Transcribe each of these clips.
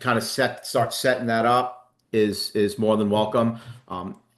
kind of start setting that up is more than welcome.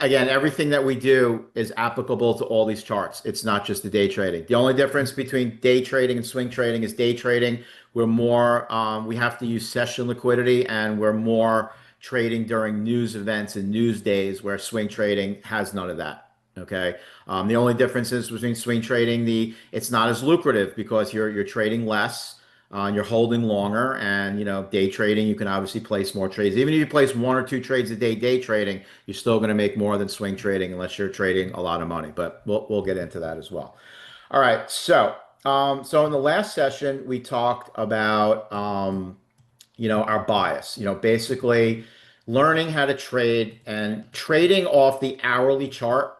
Again, everything that we do is applicable to all these charts. It's not just the day trading. The only difference between day trading and swing trading is day trading, we're more, we have to use session liquidity, and we're more trading during news events and news days, where swing trading has none of that. Okay. The only difference is between swing trading, it's not as lucrative because you're trading less, you're holding longer, and day trading, you can obviously place more trades. Even if you place one or two trades a day, day trading, you're still going to make more than swing trading unless you're trading a lot of money. But we'll get into that as well. All right. So in the last session, we talked about our bias. Basically learning how to trade and trading off the hourly chart,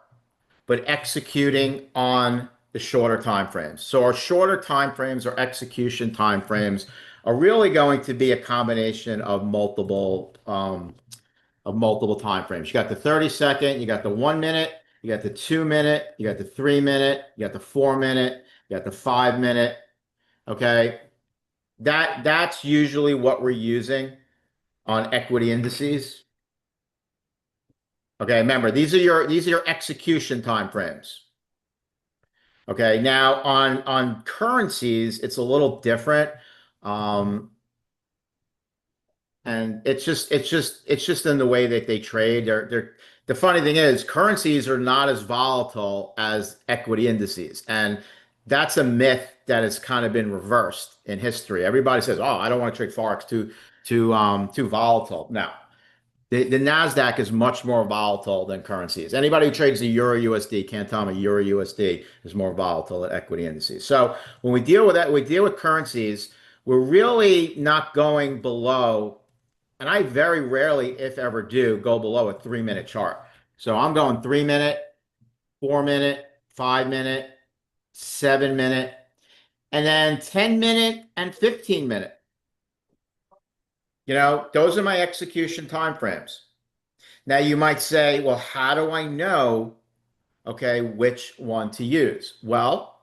but executing on the shorter time frames. So our shorter time frames or execution time frames are really going to be a combination of multiple time frames. You got the 30 second, you got the 1 minute, you got the 2 minute, you got the 3 minute, you got the 4 minute, you got the 5 minute. Okay. That's usually what we're using on equity indices. Okay, remember, these are your execution time frames. Okay, now on currencies, it's a little different. Um, and it's just in the way that they trade. The funny thing is, currencies are not as volatile as equity indices, and that's a myth that has kind of been reversed in history. Everybody says, "Oh, I don't want to trade forex, too volatile." Now, the Nasdaq is much more volatile than currencies. Anybody who trades the Euro USD can't tell me Euro USD is more volatile than equity indices. So when we deal with that, we deal with currencies. We're really not going below, and I very rarely, if ever, do go below a 3 minute chart. So I'm going 3 minute, 4 minute, 5 minute, 7 minute, and then 10 minute and 15 minute. Those are my execution time frames. Now you might say, well, how do I know, okay, which one to use? Well,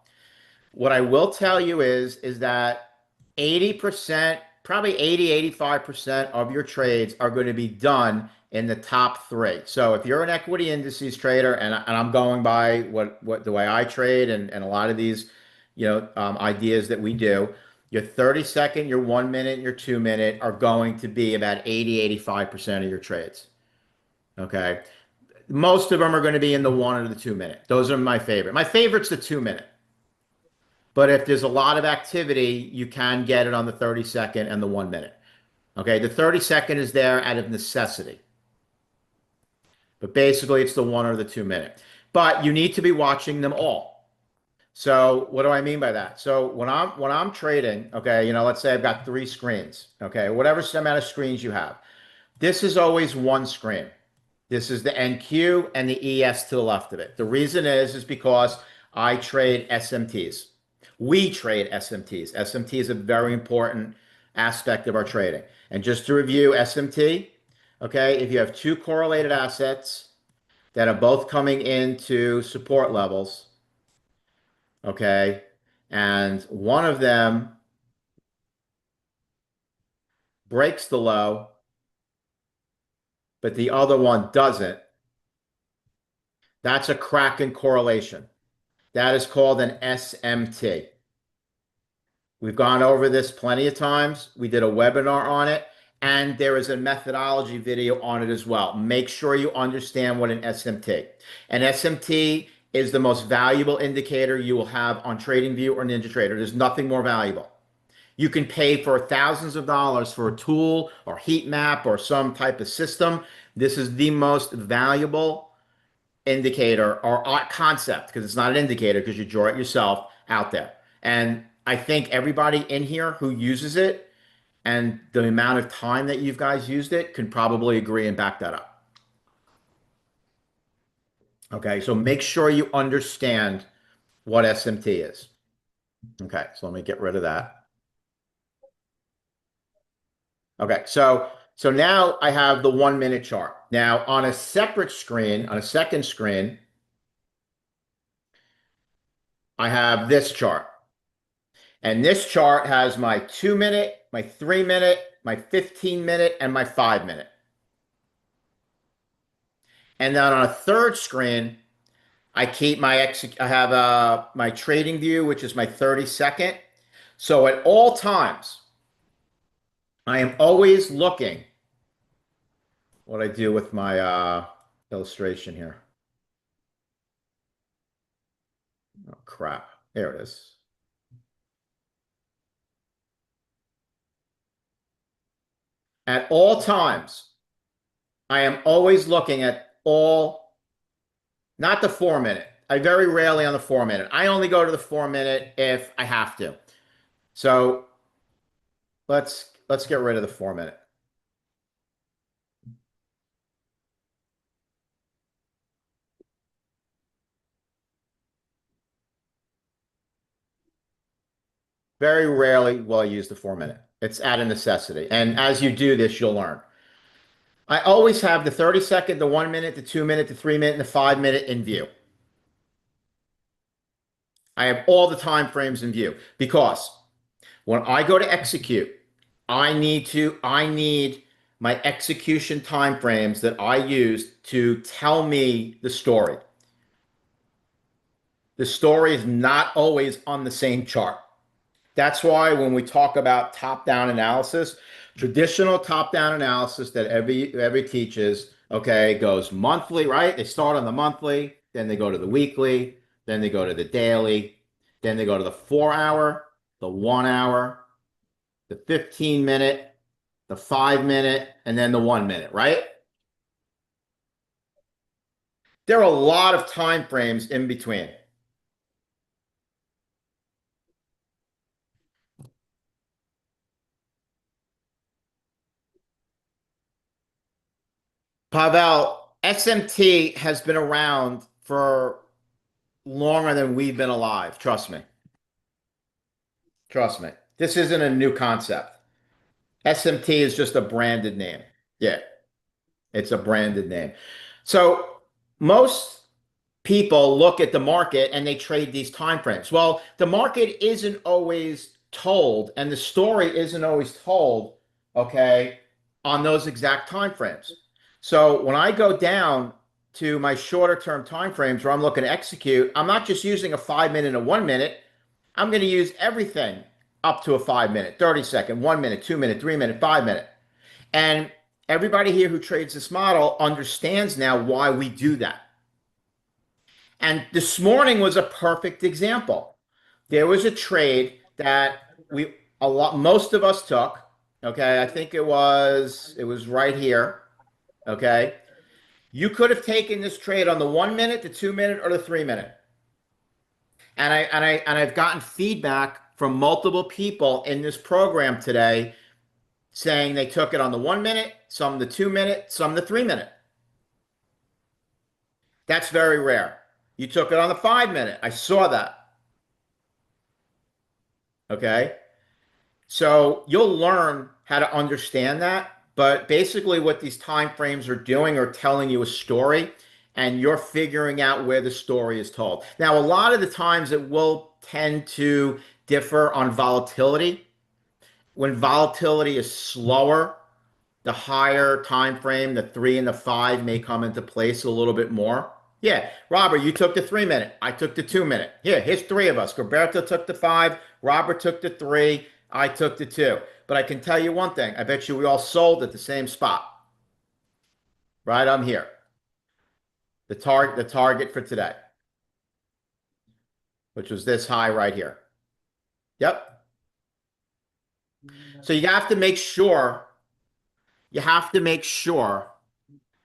what I will tell you is that 80%, probably 85% of your trades are going to be done in the top three. So if you're an equity indices trader, and I'm going by what the way I trade, and a lot of these, ideas that we do, your 30 second, your 1 minute, your 2 minute are going to be about 85% of your trades. Okay. Most of them are going to be in the 1 or the 2 minute. Those are my favorite. My favorite's the 2 minute. But if there's a lot of activity, you can get it on the 30 second and the 1 minute. Okay. The 30 second is there out of necessity. But basically, it's the 1 or the 2 minute. But you need to be watching them all. So what do I mean by that? So when I'm trading, okay, let's say I've got three screens, okay, whatever amount of screens you have. This is always one screen. This is the NQ and the ES to the left of it. The reason is because I trade SMTs. We trade SMTs. SMT is a very important aspect of our trading. And just to review SMT, okay, if you have two correlated assets that are both coming into support levels, okay, and one of them breaks the low, but the other one doesn't, that's a Kraken correlation. That is called an SMT. We've gone over this plenty of times. We did a webinar on it, and there is a methodology video on it as well. Make sure you understand what an SMT. An SMT is the most valuable indicator you will have on TradingView or NinjaTrader. There's nothing more valuable. You can pay for thousands of dollars for a tool or heat map or some type of system. This is the most valuable indicator or concept, because it's not an indicator because you draw it yourself out there. And I think everybody in here who uses it and the amount of time that you guys used it can probably agree and back that up. Okay, so make sure you understand what SMT is. Okay, so let me get rid of that. Okay, so now I have the 1 minute chart. Now on a separate screen, on a second screen, I have this chart. And this chart has my 2 minute, my 3 minute, my 15 minute, and my 5 minute. And then on a third screen, I keep I have my trading view, which is my 30 second. So at all times, I am always looking what I do with my illustration here. Oh, crap. There it is. At all times, I am always looking at all, not the 4 minute. I very rarely on the 4 minute. I only go to the 4 minute if I have to. So let's get rid of the 4 minute. Very rarely will I use the 4 minute. It's out of necessity. And as you do this, you'll learn. I always have the 30 second, the 1 minute, the 2 minute, the 3 minute, and the 5 minute in view. I have all the time frames in view because when I go to execute, I need my execution time frames that I use to tell me the story. The story is not always on the same chart. That's why when we talk about top-down analysis, traditional top-down analysis that every teaches, okay, goes monthly, right? They start on the monthly, then they go to the weekly, then they go to the daily, then they go to the 4 hour, the 1 hour, the 15 minute, the 5 minute, and then the 1 minute, right? There are a lot of time frames in between. Pavel, SMT has been around for longer than we've been alive. Trust me. Trust me. This isn't a new concept. SMT is just a branded name. Yeah, it's a branded name. So most people look at the market and they trade these time frames. Well, the market isn't always told, and the story isn't always told, okay, on those exact time frames. So when I go down to my shorter term time frames where I'm looking to execute, I'm not just using a 5 minute and a 1 minute. I'm going to use everything up to a 5 minute, 30 second, 1 minute, 2 minute, 3 minute, 5 minute. And everybody here who trades this model understands now why we do that. And this morning was a perfect example. There was a trade that most of us took. Okay, I think it was right here. Okay, you could have taken this trade on the 1 minute, the 2 minute, or the 3 minute. And I've gotten feedback from multiple people in this program today saying they took it on the 1 minute, some the 2 minute, some the 3 minute. That's very rare. You took it on the 5 minute. I saw that. Okay. So you'll learn how to understand that. But basically, what these time frames are doing are telling you a story, and you're figuring out where the story is told. Now, a lot of the times it will tend to differ on volatility. When volatility is slower, the higher time frame, the 3 and the 5 may come into place a little bit more. Yeah, Robert, you took the 3 minute. I took the 2 minute. Here's three of us. Roberto took the 5. Robert took the 3. I took the 2. But I can tell you one thing. I bet you we all sold at the same spot. Right? I'm here. The target for today, which was this high right here. Yep. So you have to make sure,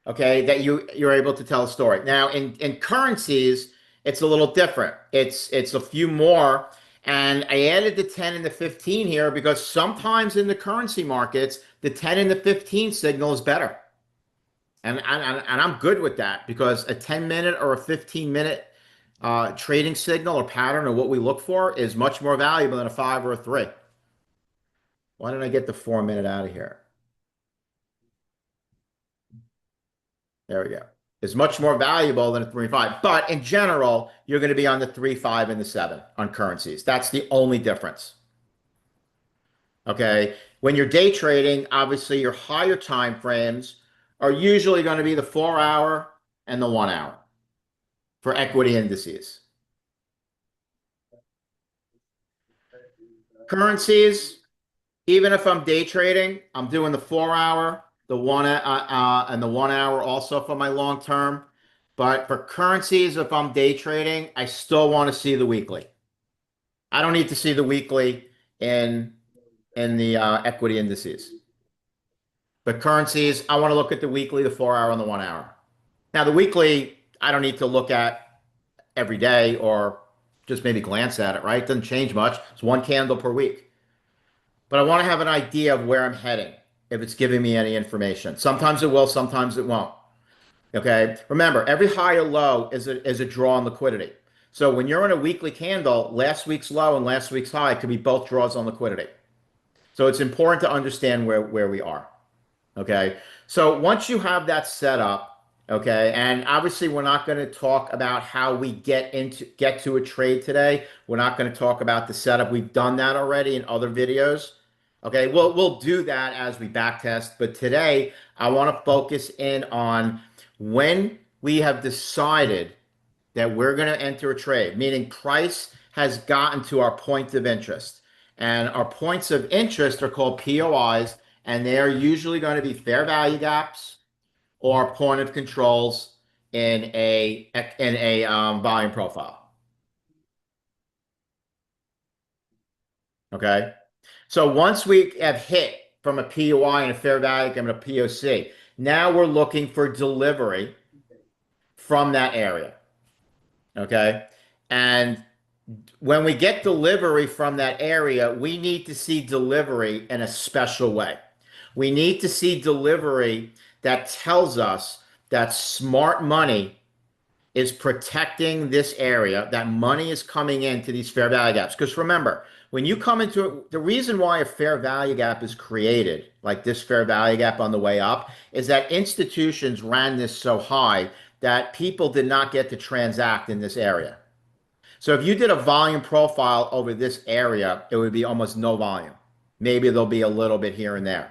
okay, that you're able to tell a story. Now, in currencies, it's a little different. It's a few more, and I added the 10 and the 15 here because sometimes in the currency markets, the 10 and the 15 signal is better. And I'm good with that because a 10 minute or a 15 minute trading signal or pattern or what we look for is much more valuable than a 5 or a 3. Why did I get the 4 minute out of here? There we go. Is much more valuable than a 3-5. But in general, you're going to be on the 3, 5, and the 7 on currencies. That's the only difference. Okay. When you're day trading, obviously your higher time frames are usually going to be the 4 hour and the 1 hour for equity indices. Currencies, even if I'm day trading, I'm doing the 4 hour, and the 1 hour also for my long term. But for currencies, if I'm day trading, I still want to see the weekly. I don't need to see the weekly in in the equity indices. But currencies, I want to look at the weekly, the 4 hour, and the 1 hour. Now, the weekly, I don't need to look at every day or just maybe glance at it, right? It doesn't change much. It's one candle per week. But I want to have an idea of where I'm heading if it's giving me any information. Sometimes it will, sometimes it won't. Okay. Remember, every high or low is a draw on liquidity. So when you're in a weekly candle, last week's low and last week's high could be both draws on liquidity. So it's important to understand where we are. Okay. So once you have that set up, okay, and obviously we're not going to talk about how we get to a trade today. We're not going to talk about the setup. We've done that already in other videos. Okay, we'll do that as we backtest, but today I want to focus in on when we have decided that we're going to enter a trade, meaning price has gotten to our point of interest. And our points of interest are called POIs, and they are usually going to be fair value gaps or point of controls in a volume profile. Okay. So once we have hit from a POI and a fair value gap and a POC, now we're looking for delivery from that area. Okay. And when we get delivery from that area, we need to see delivery in a special way. We need to see delivery that tells us that smart money is protecting this area, that money is coming into these fair value gaps. Because remember, when you come into the reason why a fair value gap is created, like this fair value gap on the way up, is that institutions ran this so high that people did not get to transact in this area. So if you did a volume profile over this area, it would be almost no volume. Maybe there'll be a little bit here and there.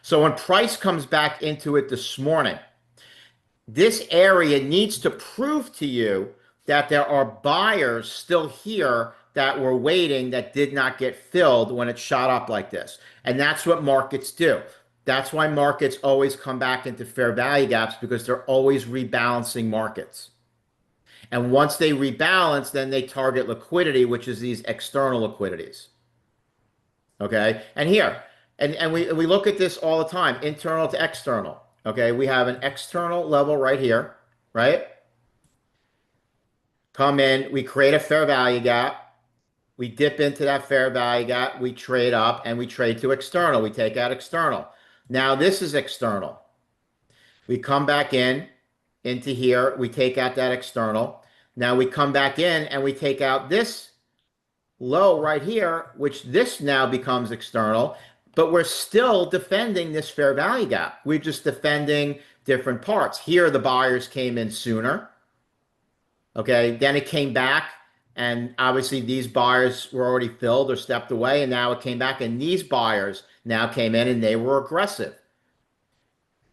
So when price comes back into it this morning, this area needs to prove to you that there are buyers still here that were waiting that did not get filled when it shot up like this. And that's what markets do. That's why markets always come back into fair value gaps because they're always rebalancing markets. And once they rebalance, then they target liquidity, which is these external liquidities. Okay. And here, and we look at this all the time, internal to external. Okay. We have an external level right here, right? Come in, we create a fair value gap. We dip into that fair value gap. We trade up and we trade to external. We take out external. Now this is external. We come back in into here. We take out that external. Now we come back in and we take out this low right here, which this now becomes external, but we're still defending this fair value gap. We're just defending different parts. Here, the buyers came in sooner. Okay, then it came back, and obviously these buyers were already filled or stepped away, and now it came back, and these buyers now came in and they were aggressive.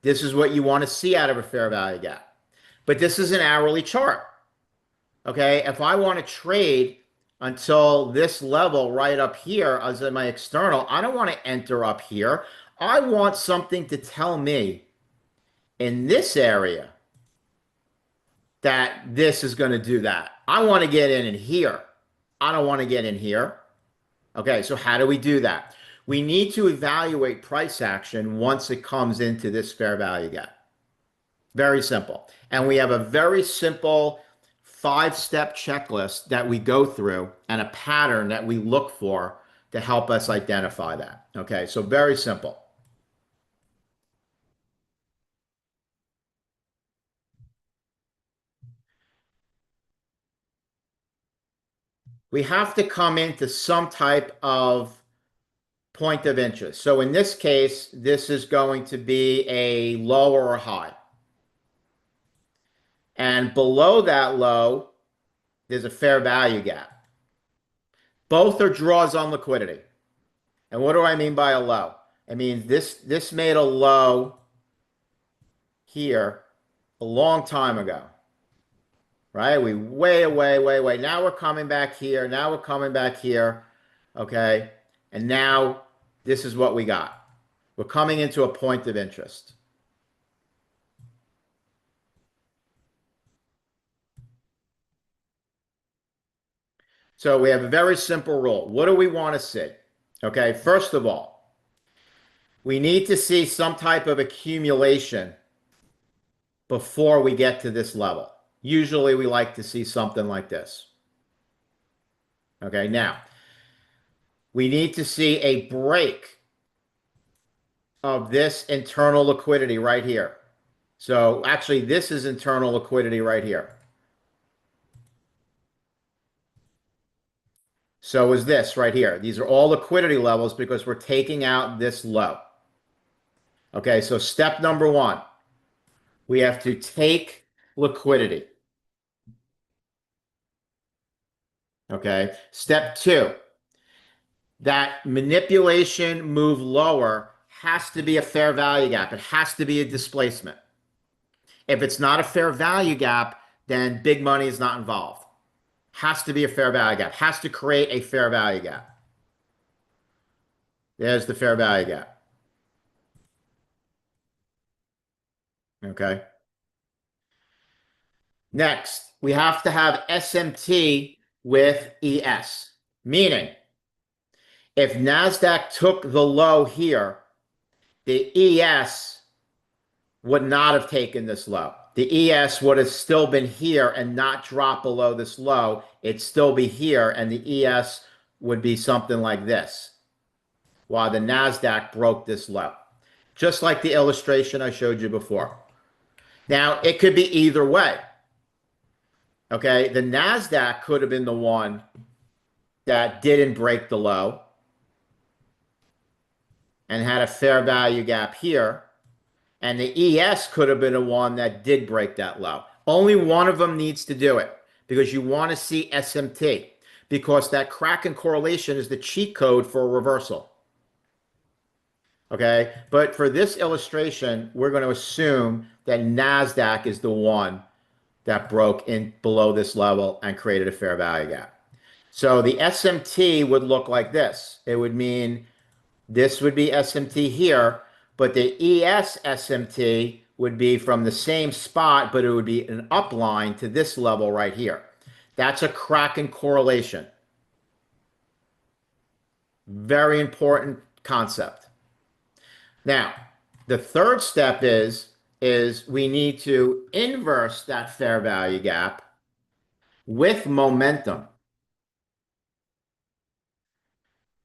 This is what you want to see out of a fair value gap. But this is an hourly chart. Okay, if I want to trade until this level right up here as in my external, I don't want to enter up here. I want something to tell me in this area that this is going to do that. I want to get in here. I don't want to get in here. Okay, so how do we do that? We need to evaluate price action once it comes into this fair value gap. Very simple. And we have a very simple 5-step checklist that we go through and a pattern that we look for to help us identify that. Okay, so very simple. We have to come into some type of point of interest. So in this case, this is going to be a low or a high. And below that low, there's a fair value gap. Both are draws on liquidity. And what do I mean by a low? I mean this made a low here a long time ago, right? We way. Now we're coming back here. Now we're coming back here. Okay. And now this is what we got. We're coming into a point of interest. So we have a very simple rule. What do we want to see? Okay. First of all, we need to see some type of accumulation before we get to this level. Usually we like to see something like this. Okay. Now we need to see a break of this internal liquidity right here. So actually, this is internal liquidity right here. So is this right here. These are all liquidity levels because we're taking out this low. Okay, so step number one, we have to take liquidity. Okay, step two, that manipulation move lower has to be a fair value gap. It has to be a displacement. If it's not a fair value gap, then big money is not involved. Has to be a fair value gap. Has to create a fair value gap. There's the fair value gap. Okay. Next, we have to have SMT with ES, meaning if NASDAQ took the low here, the ES would not have taken this low. The ES would have still been here and not drop below this low. It'd still be here, and the ES would be something like this, while the NASDAQ broke this low. Just like the illustration I showed you before. Now, it could be either way. Okay, the NASDAQ could have been the one that didn't break the low and had a fair value gap here. And the ES could have been the one that did break that low. Only one of them needs to do it because you want to see SMT because that Kraken correlation is the cheat code for a reversal. Okay, but for this illustration, we're going to assume that NASDAQ is the one that broke in below this level and created a fair value gap. So the SMT would look like this. It would mean this would be SMT here, but the ES SMT would be from the same spot, but it would be an upline to this level right here. That's a Kraken correlation. Very important concept. Now, the third step is we need to inverse that fair value gap with momentum.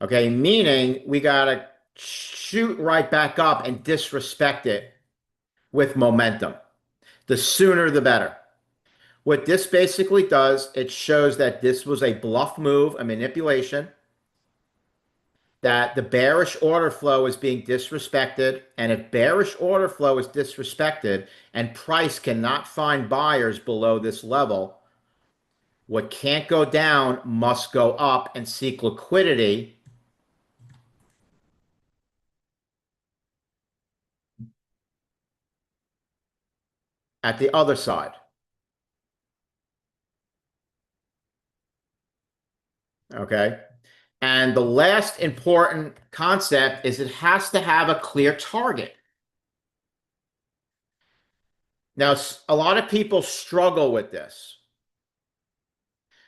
Okay, meaning we got to shoot right back up and disrespect it with momentum. The sooner the better. What this basically does, it shows that this was a bluff move, a manipulation, that the bearish order flow is being disrespected. And if bearish order flow is disrespected and price cannot find buyers below this level, what can't go down must go up and seek liquidity at the other side. Okay. And the last important concept is it has to have a clear target. Now, a lot of people struggle with this.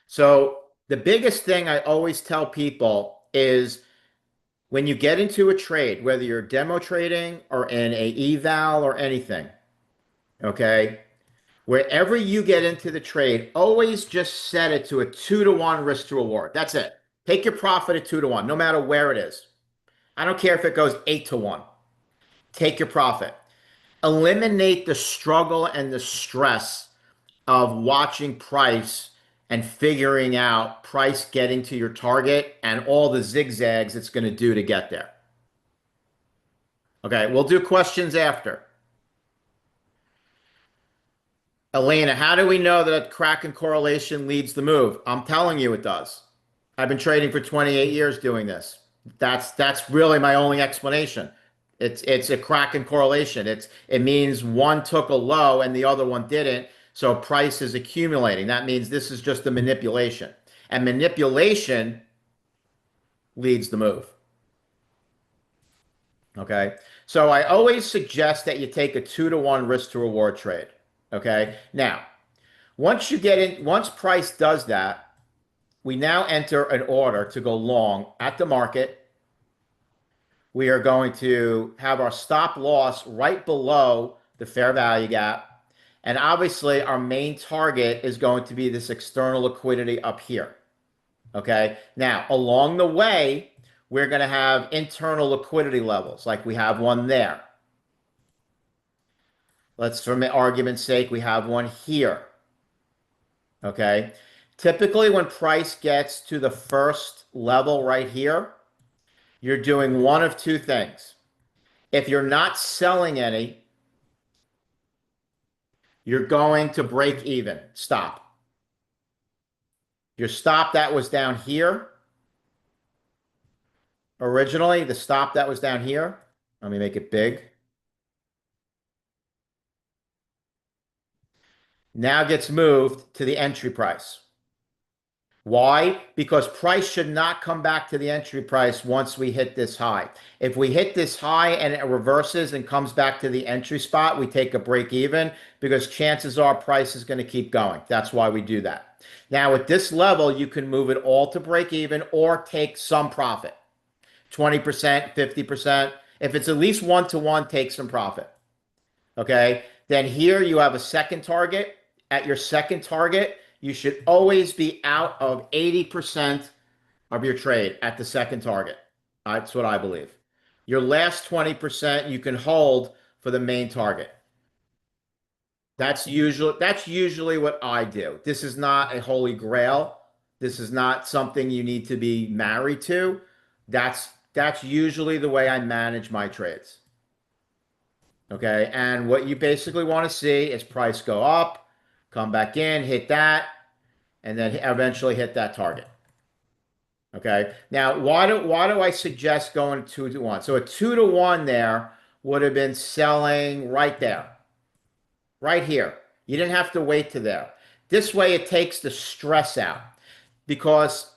So the biggest thing I always tell people is when you get into a trade, whether you're demo trading or in a eval or anything, okay, wherever you get into the trade, always just set it to a 2-to-1 risk to reward. That's it. Take your profit at 2-to-1, no matter where it is. I don't care if it goes 8-to-1. Take your profit. Eliminate the struggle and the stress of watching price and figuring out price getting to your target and all the zigzags it's going to do to get there. Okay, we'll do questions after. Elena, how do we know that a Kraken correlation leads the move? I'm telling you it does. I've been trading for 28 years doing this. That's really my only explanation. It's a crack in correlation. It means one took a low and the other one didn't, so price is accumulating. That means this is just a manipulation. And manipulation leads the move. Okay. So I always suggest that you take a 2-to-1 risk to reward trade. Okay. Now, once price does that, we now enter an order to go long at the market. We are going to have our stop loss right below the fair value gap. And obviously, our main target is going to be this external liquidity up here. Okay. Now, along the way, we're going to have internal liquidity levels, like we have one there. Let's, for argument's sake, we have one here. Okay. Typically, when price gets to the first level right here, you're doing one of two things. If you're not selling any, you're going to break even. Stop. Your stop that was down here, originally, the stop that was down here, let me make it big, now gets moved to the entry price. Why? Because price should not come back to the entry price once we hit this high. If we hit this high and it reverses and comes back to the entry spot, we take a break even because chances are price is going to keep going. That's why we do that. Now at this level, you can move it all to break even or take some profit. 20%, 50%. If it's at least 1-to-1, take some profit. Okay. Then here you have a second target. At your second target, you should always be out of 80% of your trade at the second target. That's what I believe. Your last 20% you can hold for the main target. That's usually what I do. This is not a holy grail. This is not something you need to be married to. That's usually the way I manage my trades. Okay. And what you basically want to see is price go up, come back in, hit that, and then eventually hit that target. Okay. Now, why do I suggest going 2-to-1? So a 2-to-1 there would have been selling right there, right here. You didn't have to wait to there. This way it takes the stress out because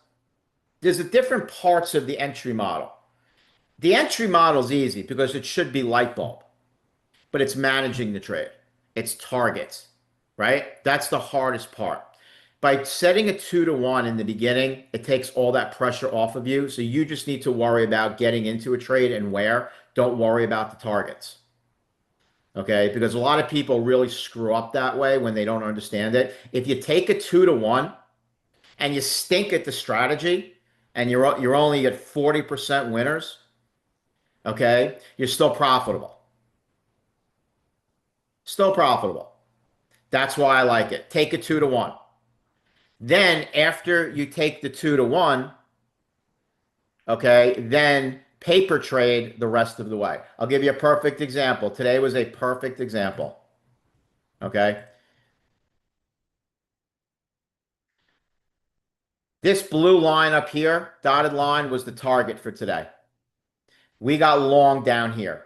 there's a different parts of the entry model. The entry model is easy because it should be light bulb, but it's managing the trade. It's targets, right? That's the hardest part. By setting a 2-to-1 in the beginning, it takes all that pressure off of you. So you just need to worry about getting into a trade and where. Don't worry about the targets. Okay? Because a lot of people really screw up that way when they don't understand it. If you take a 2-to-1 and you stink at the strategy and you're only at 40% winners, okay, you're still profitable. Still profitable. That's why I like it. Take a 2-to-1. Then after you take the 2-to-1, okay, then paper trade the rest of the way. I'll give you a perfect example. Today was a perfect example. Okay. This blue line up here, dotted line, was the target for today. We got long down here.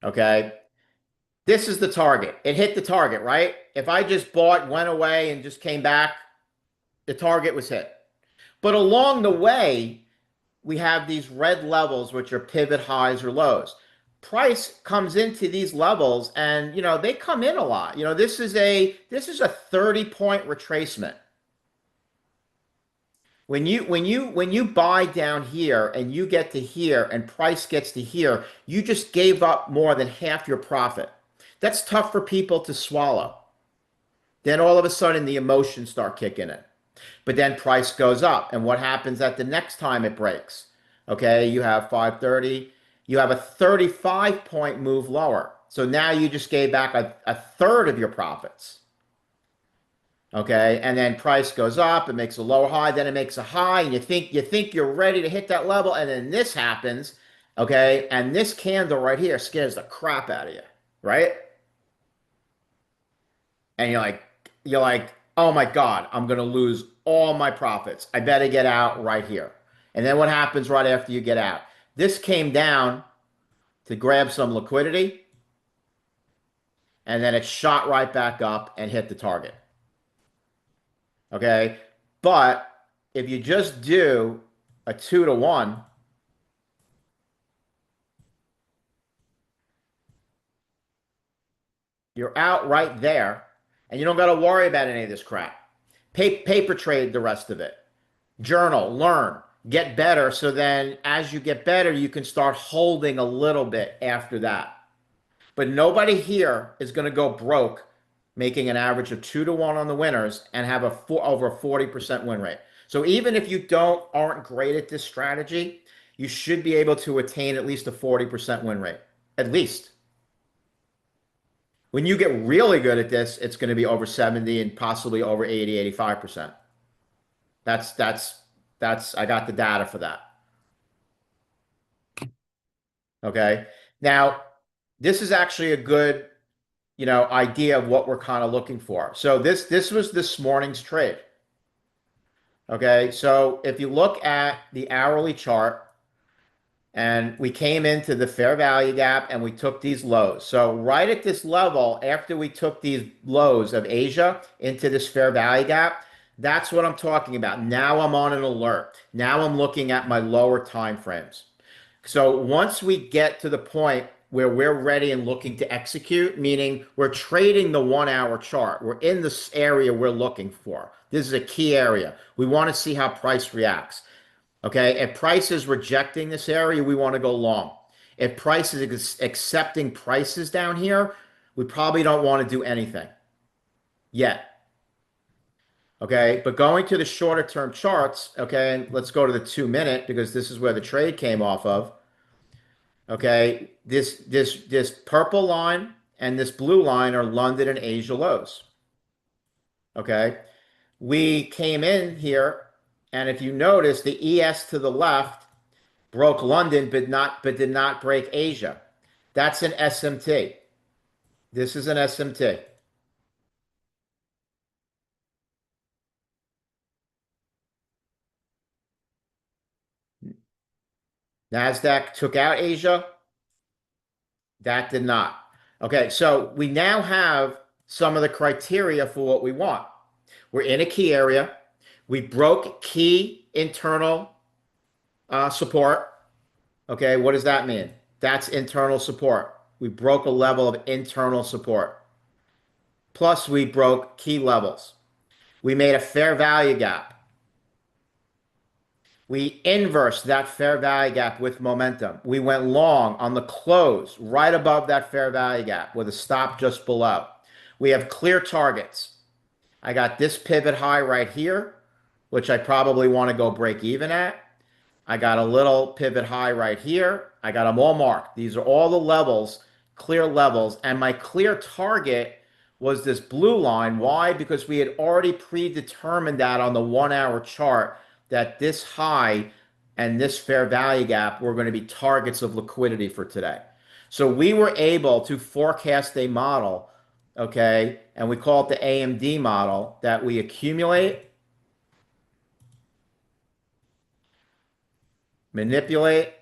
Okay. This is the target. It hit the target, right? If I just bought, went away, and just came back, the target was hit. But along the way, we have these red levels, which are pivot highs or lows. Price comes into these levels and, they come in a lot. This is a 30-point retracement. When you buy down here and you get to here and price gets to here, you just gave up more than half your profit. That's tough for people to swallow. Then all of a sudden the emotions start kicking in. But then price goes up. And what happens at the next time it breaks? Okay, you have 530. You have a 35-point move lower. So now you just gave back a third of your profits. Okay, and then price goes up, it makes a lower high, then it makes a high, and you think you're ready to hit that level, and then this happens, okay, and this candle right here scares the crap out of you, right? And you're like, oh my God, I'm gonna lose all my profits. I better get out right here. And then what happens right after you get out? This came down to grab some liquidity, and then it shot right back up and hit the target. Okay. But if you just do a 2 to 1, you're out right there, and you don't got to worry about any of this crap. Paper trade the rest of it. Journal, learn, get better. So then as you get better, you can start holding a little bit after that. But nobody here is going to go broke making an average of 2 to 1 on the winners and have over a 40% win rate. So even if you aren't great at this strategy, you should be able to attain at least a 40% win rate. At least. When you get really good at this, it's going to be over 70 and possibly over 80, 85%. That's I got the data for that. Okay. Now, this is actually a good, idea of what we're kind of looking for. So this was this morning's trade. Okay. So if you look at the hourly chart, and we came into the fair value gap and we took these lows. So right at this level, after we took these lows of Asia into this fair value gap, that's what I'm talking about. Now I'm on an alert. Now I'm looking at my lower time frames. So once we get to the point where we're ready and looking to execute, meaning we're trading the 1 hour chart, we're in this area we're looking for. This is a key area. We want to see how price reacts. Okay, if price is rejecting this area, we want to go long. If price is accepting prices down here, we probably don't want to do anything yet. Okay, but going to the shorter term charts, okay, and let's go to the 2 minute because this is where the trade came off of. Okay, this purple line and this blue line are London and Asia lows. Okay, we came in here, and if you notice, the ES to the left broke London, but did not break Asia. That's an SMT. This is an SMT. NASDAQ took out Asia. That did not. Okay, so we now have some of the criteria for what we want. We're in a key area. We broke key internal support. Okay, what does that mean? That's internal support. We broke a level of internal support. Plus, we broke key levels. We made a fair value gap. We inversed that fair value gap with momentum. We went long on the close right above that fair value gap with a stop just below. We have clear targets. I got this pivot high right here, which I probably want to go break even at. I got a little pivot high right here. I got them all marked. These are all the levels, clear levels. And my clear target was this blue line. Why? Because we had already predetermined that on the 1 hour chart that this high and this fair value gap were going to be targets of liquidity for today. So we were able to forecast a model, okay, and we call it the AMD model, that we accumulate, manipulate,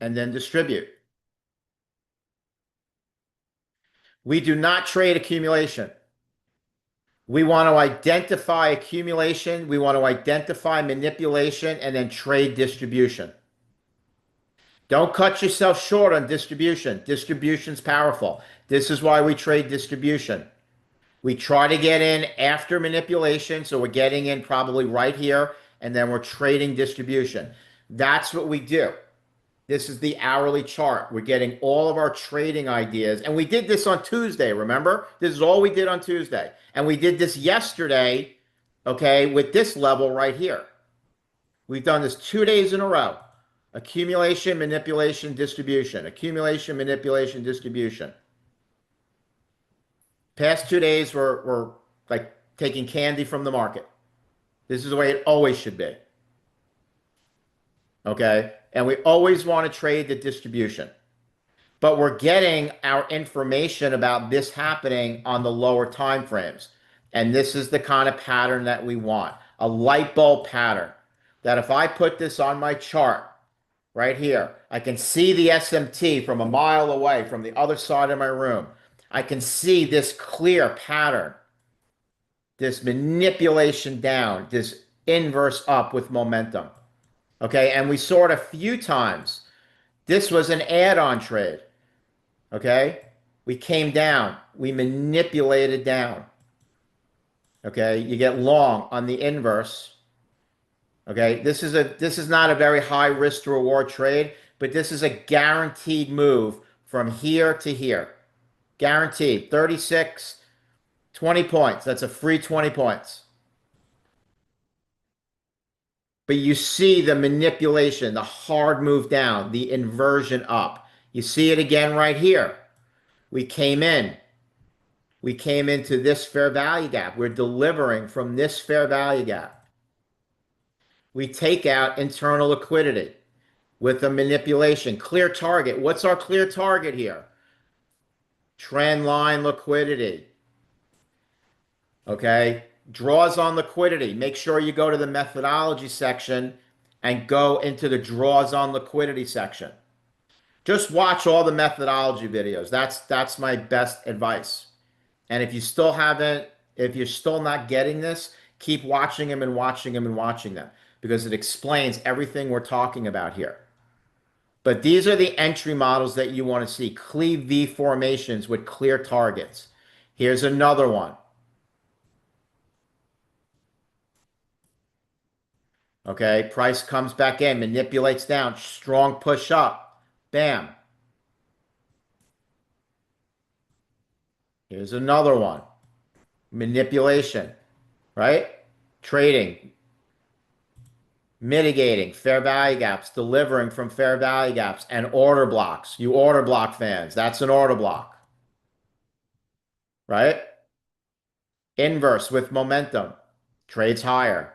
and then distribute. We do not trade accumulation. We want to identify accumulation. We want to identify manipulation and then trade distribution. Don't cut yourself short on distribution. Distribution's powerful. This is why we trade distribution. We try to get in after manipulation. So we're getting in probably right here, and then we're trading distribution. That's what we do. This is the hourly chart. We're getting all of our trading ideas. And we did this on Tuesday, remember? This is all we did on Tuesday. And we did this yesterday, okay, with this level right here. We've done this 2 days in a row. Accumulation, manipulation, distribution. Accumulation, manipulation, distribution. Past 2 days were like taking candy from the market. This is the way it always should be. Okay? And we always want to trade the distribution. But we're getting our information about this happening on the lower time frames. And this is the kind of pattern that we want. A light bulb pattern that if I put this on my chart right here, I can see the SMT from a mile away from the other side of my room. I can see this clear pattern, this manipulation down, this inverse up with momentum. Okay, and we saw it a few times. This was an add-on trade. Okay, we came down, we manipulated down. Okay, you get long on the inverse. Okay, this is not a very high risk to reward trade, but this is a guaranteed move from here to here. Guaranteed 36, 20 points. That's a free 20 points. But you see the manipulation, the hard move down, the inversion up. You see it again right here. We came in. We came into this fair value gap. We're delivering from this fair value gap. We take out internal liquidity with a manipulation. Clear target. What's our clear target here? Trend line liquidity. Okay. Draws on liquidity. Make sure you go to the methodology section and go into the draws on liquidity section. Just watch all the methodology videos. That's my best advice. And if you still haven't, if you're still not getting this, keep watching them and watching them and watching them because it explains everything we're talking about here. But these are the entry models that you want to see. Cleave V formations with clear targets. Here's another one. Okay, price comes back in, manipulates down, strong push up. Bam. Here's another one. Manipulation, right? Trading, mitigating fair value gaps, delivering from fair value gaps, and order blocks. You order block fans, that's an order block, right? Inverse with momentum, trades higher.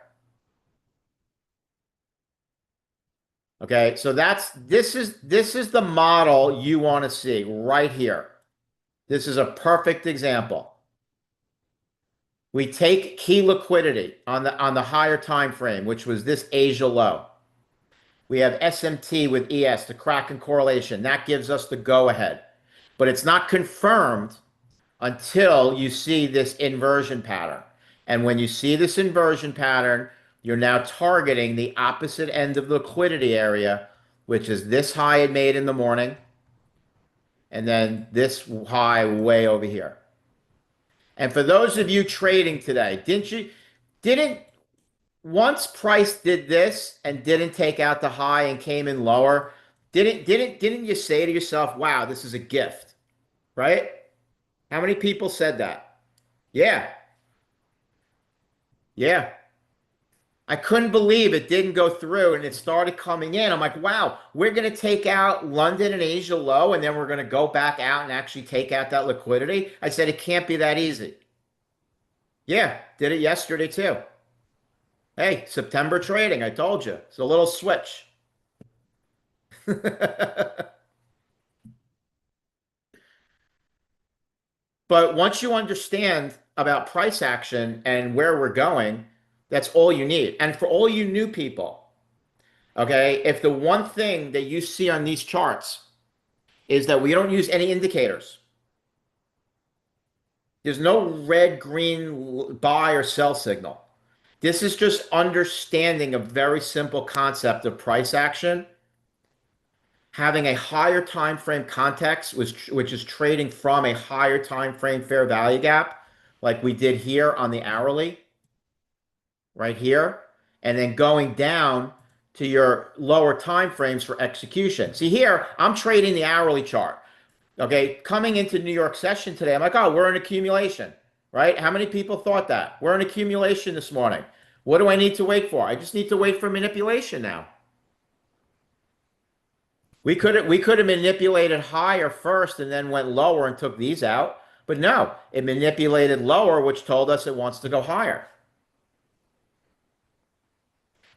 Okay, so this is the model you want to see right here. This is a perfect example. We take key liquidity on the higher time frame, which was this Asia low. We have SMT with ES, the Kraken correlation. That gives us the go-ahead. But it's not confirmed until you see this inversion pattern. And when you see this inversion pattern, you're now targeting the opposite end of the liquidity area, which is this high it made in the morning, and then this high way over here. And for those of you trading today, didn't once price did this and didn't take out the high and came in lower, didn't you say to yourself, wow, this is a gift, right? How many people said that? Yeah. Yeah. I couldn't believe it didn't go through and it started coming in. I'm like, wow, we're going to take out London and Asia low and then we're going to go back out and actually take out that liquidity. I said, it can't be that easy. Yeah, did it yesterday too. Hey, September trading, I told you. It's a little switch. But once you understand about price action and where we're going, that's all you need. And for all you new people, okay, if the one thing that you see on these charts is that we don't use any indicators, there's no red, green buy or sell signal. This is just understanding a very simple concept of price action, having a higher time frame context, which is trading from a higher time frame fair value gap, like we did here on the hourly, right here, and then going down to your lower time frames for execution. See here, I'm trading the hourly chart. Okay, coming into New York session today, I'm like, oh, we're in accumulation, right? How many people thought that? We're in accumulation this morning. What do I need to wait for? I just need to wait for manipulation now. We could have manipulated higher first and then went lower and took these out. But no, it manipulated lower, which told us it wants to go higher.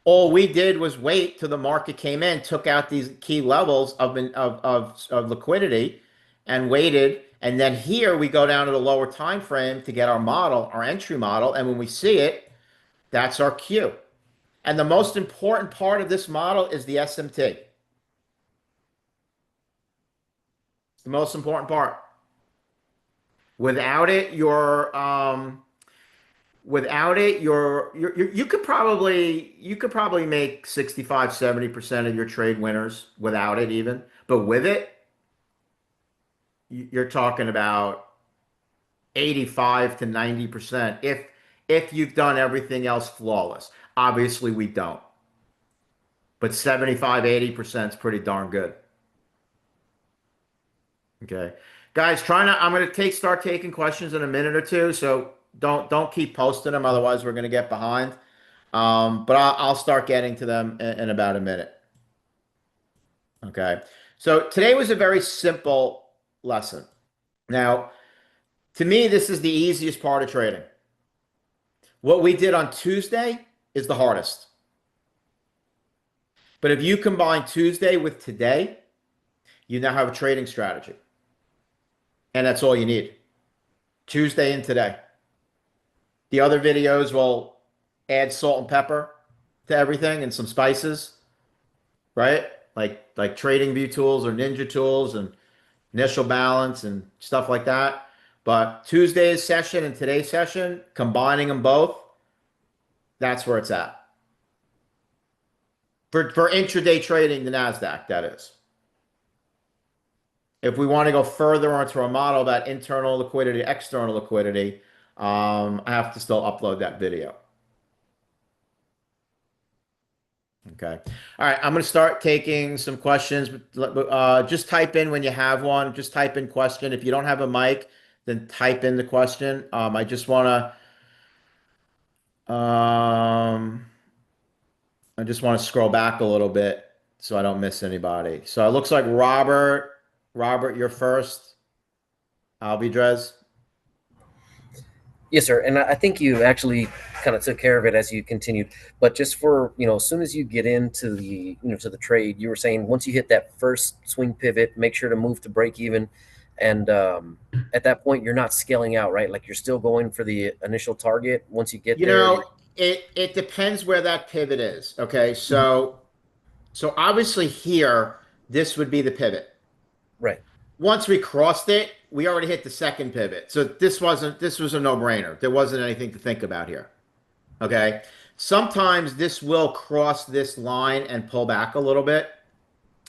All we did was wait till the market came in, took out these key levels of liquidity and waited, And then here we go down to the lower time frame to get our model, our entry model. And when we see it, that's our Q. And the most important part of this model is the SMT. The most important part. Without it, you could probably make 65-70% of your trade winners without it even. But with it, you're talking about 85 to 90% if you've done everything else flawless. Obviously we don't. But 75-80% is pretty darn good. Okay. Guys, I'm gonna start taking questions in a minute or two, so don't keep posting them, otherwise we're gonna get behind. But I'll start getting to them in about a minute. Okay. So today was a very simple lesson. Now, to me, this is the easiest part of trading. What we did on Tuesday is the hardest. But if you combine Tuesday with today, you now have a trading strategy. And that's all you need. Tuesday and today. The other videos will add salt and pepper to everything and some spices, right? Like trading view tools or ninja tools and initial balance and stuff like that. But Tuesday's session and today's session, combining them both, that's where it's at. For intraday trading, the NASDAQ, that is. If we want to go further onto our model about internal liquidity, external liquidity, I have to still upload that video. Okay. All right. I'm going to start taking some questions. Just type in when you have one. Just type in question. If you don't have a mic, then type in the question. I just want to scroll back a little bit so I don't miss anybody. So it looks like Robert, you're first. Alvidrez. Yes, sir. And I think you actually kind of took care of it as you continued. But just for, as soon as you get into to the trade, you were saying once you hit that first swing pivot, make sure to move to break even. And at that point, you're not scaling out, right? Like you're still going for the initial target. Once you get You there, know, it depends where that pivot is. Okay. So obviously here, this would be the pivot. right. Once we crossed it, we already hit the second pivot. So this was a no-brainer. There wasn't anything to think about here. Okay. Sometimes this will cross this line and pull back a little bit.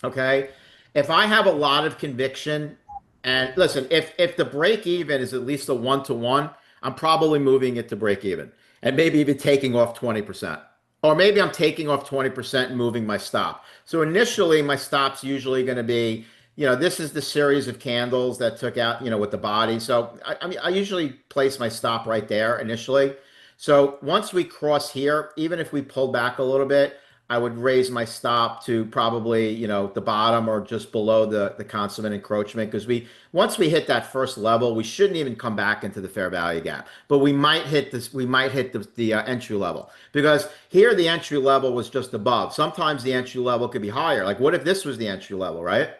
Okay. If I have a lot of conviction, and listen, if the break even is at least a 1-to-1, I'm probably moving it to break even and maybe even taking off 20%. Or maybe I'm taking off 20% and moving my stop. So initially my stop's usually going to be, this is the series of candles that took out, with the body. So I mean, I usually place my stop right there initially. So once we cross here, even if we pull back a little bit, I would raise my stop to probably, the bottom or just below the consummate encroachment. Because once we hit that first level, we shouldn't even come back into the fair value gap. But we might hit the entry level. Because here the entry level was just above. Sometimes the entry level could be higher. Like what if this was the entry level, right?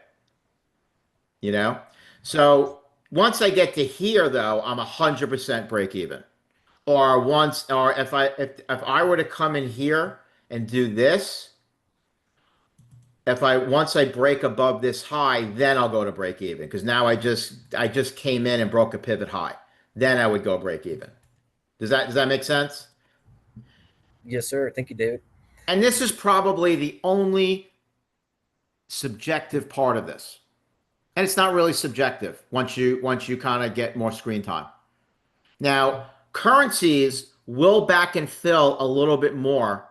You know? So once I get to here though, I'm 100% break even. Or if I were to come in here and do this, once I break above this high, then I'll go to break even because now I just came in and broke a pivot high. Then I would go break even. Does that make sense? Yes, sir. Thank you, David. And this is probably the only subjective part of this. And it's not really subjective once you kind of get more screen time. Now, currencies will back and fill a little bit more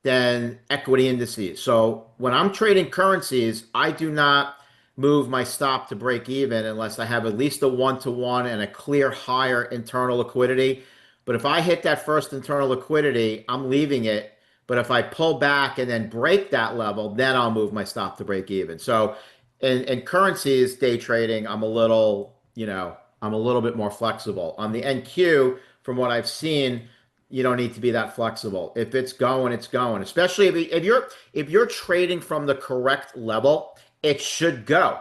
than equity indices. So when I'm trading currencies, I do not move my stop to break even unless I have at least a 1-to-1 and a clear higher internal liquidity. But if I hit that first internal liquidity, I'm leaving it. But if I pull back and then break that level, then I'll move my stop to break even. So in currencies, day trading, I'm a little bit more flexible. On the NQ, from what I've seen, you don't need to be that flexible. If it's going, it's going. Especially if you're trading from the correct level, it should go.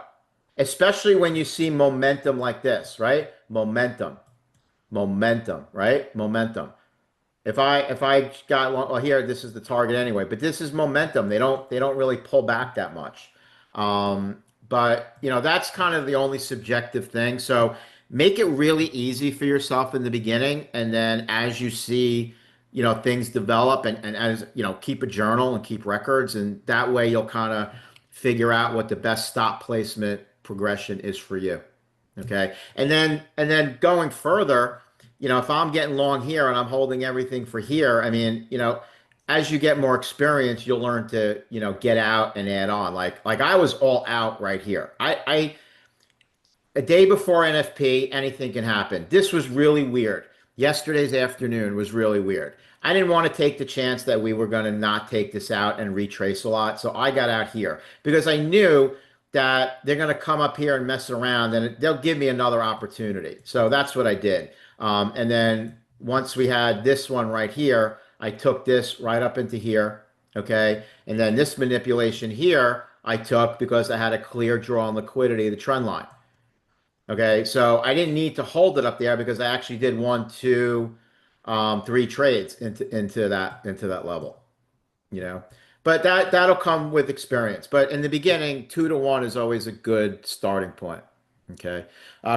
especially when you see momentum like this, right? Momentum, right? Momentum. If I got one, well here this is the target anyway, but this is momentum. They don't really pull back that much. But that's kind of the only subjective thing. So make it really easy for yourself in the beginning, and then as you see, things develop, and as keep a journal and keep records, and that way you'll kind of figure out what the best stop placement progression is for you. Okay. And then going further, if I'm getting long here and I'm holding everything for here, I mean, as you get more experience, you'll learn to, get out and add on. Like I was all out right here. A day before NFP, anything can happen. This was really weird. Yesterday's afternoon was really weird. I didn't want to take the chance that we were going to not take this out and retrace a lot. So I got out here because I knew that they're going to come up here and mess around and they'll give me another opportunity. So that's what I did. And then once we had this one right here, I took this right up into here. Okay. And then this manipulation here, I took because I had a clear draw on liquidity of the trend line. Okay, so I didn't need to hold it up there because I actually did one, two, three trades into that level, you know. But that'll come with experience. But in the beginning, 2 to 1 is always a good starting point. Okay,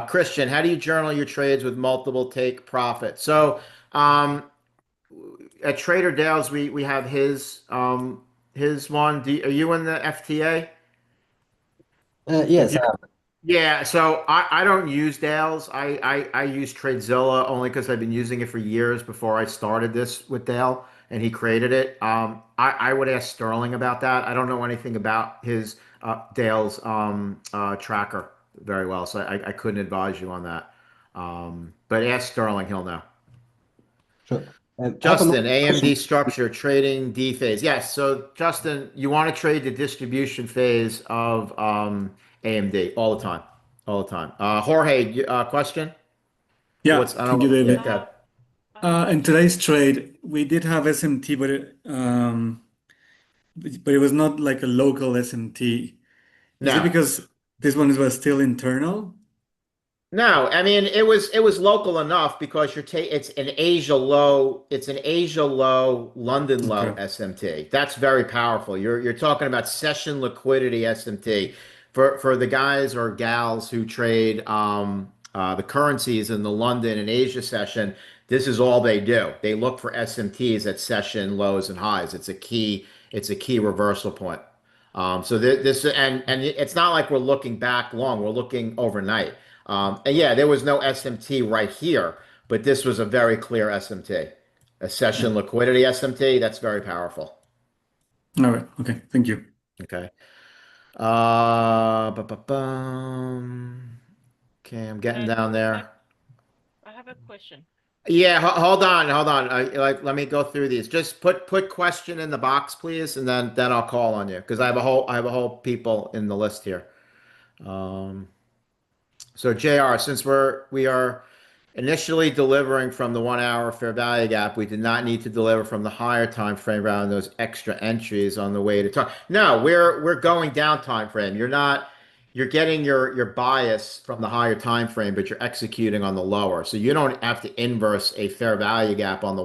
Christian, how do you journal your trades with multiple take profit? So at Trader Dale's, we have his one. Are you in the FTA? If Yes, you Yeah, so I don't use Dale's. I use TradeZilla only because I've been using it for years before I started this with Dale, and he created it. I would ask Sterling about that. I don't know anything about his Dale's tracker very well, so I couldn't advise you on that. But ask Sterling, he'll know. sure. I have another Justin, AMD question. structure, trading D phase. Yes, so Justin, you want to trade the distribution phase of AMD all the time. All the time. Jorge, question? Yeah, What's, I thank don't you, know. Yeah, David. go. I have a In today's trade, we did have SMT, but it was not like a local SMT. Is it No. because this one was still internal? No, I mean it was local enough because it's an Asia low, London low Okay. SMT. That's very powerful. You're talking about session liquidity SMT for the guys or gals who trade the currencies in the London and Asia session. This is all they do. They look for SMTs at session lows and highs. It's a key reversal point. So this and it's not like we're looking back long. We're looking overnight. And yeah, there was no SMT right here, but this was a very clear SMT, a Yeah. session liquidity SMT. That's very powerful. All right. Okay. Thank you. Okay. Okay, I'm getting Can down there. I have a question. Yeah, hold on, hold on. Let me go through these. Just put question in the box, please, and then I'll call on you because I have a whole people in the list here. Um, So JR, since we are initially delivering from the 1 hour fair value gap, we did not need to deliver from the higher time frame around those extra entries on the way to talk. No, we're going down time frame. You're getting your bias from the higher time frame, but you're executing on the lower. So you don't have to inverse a fair value gap um,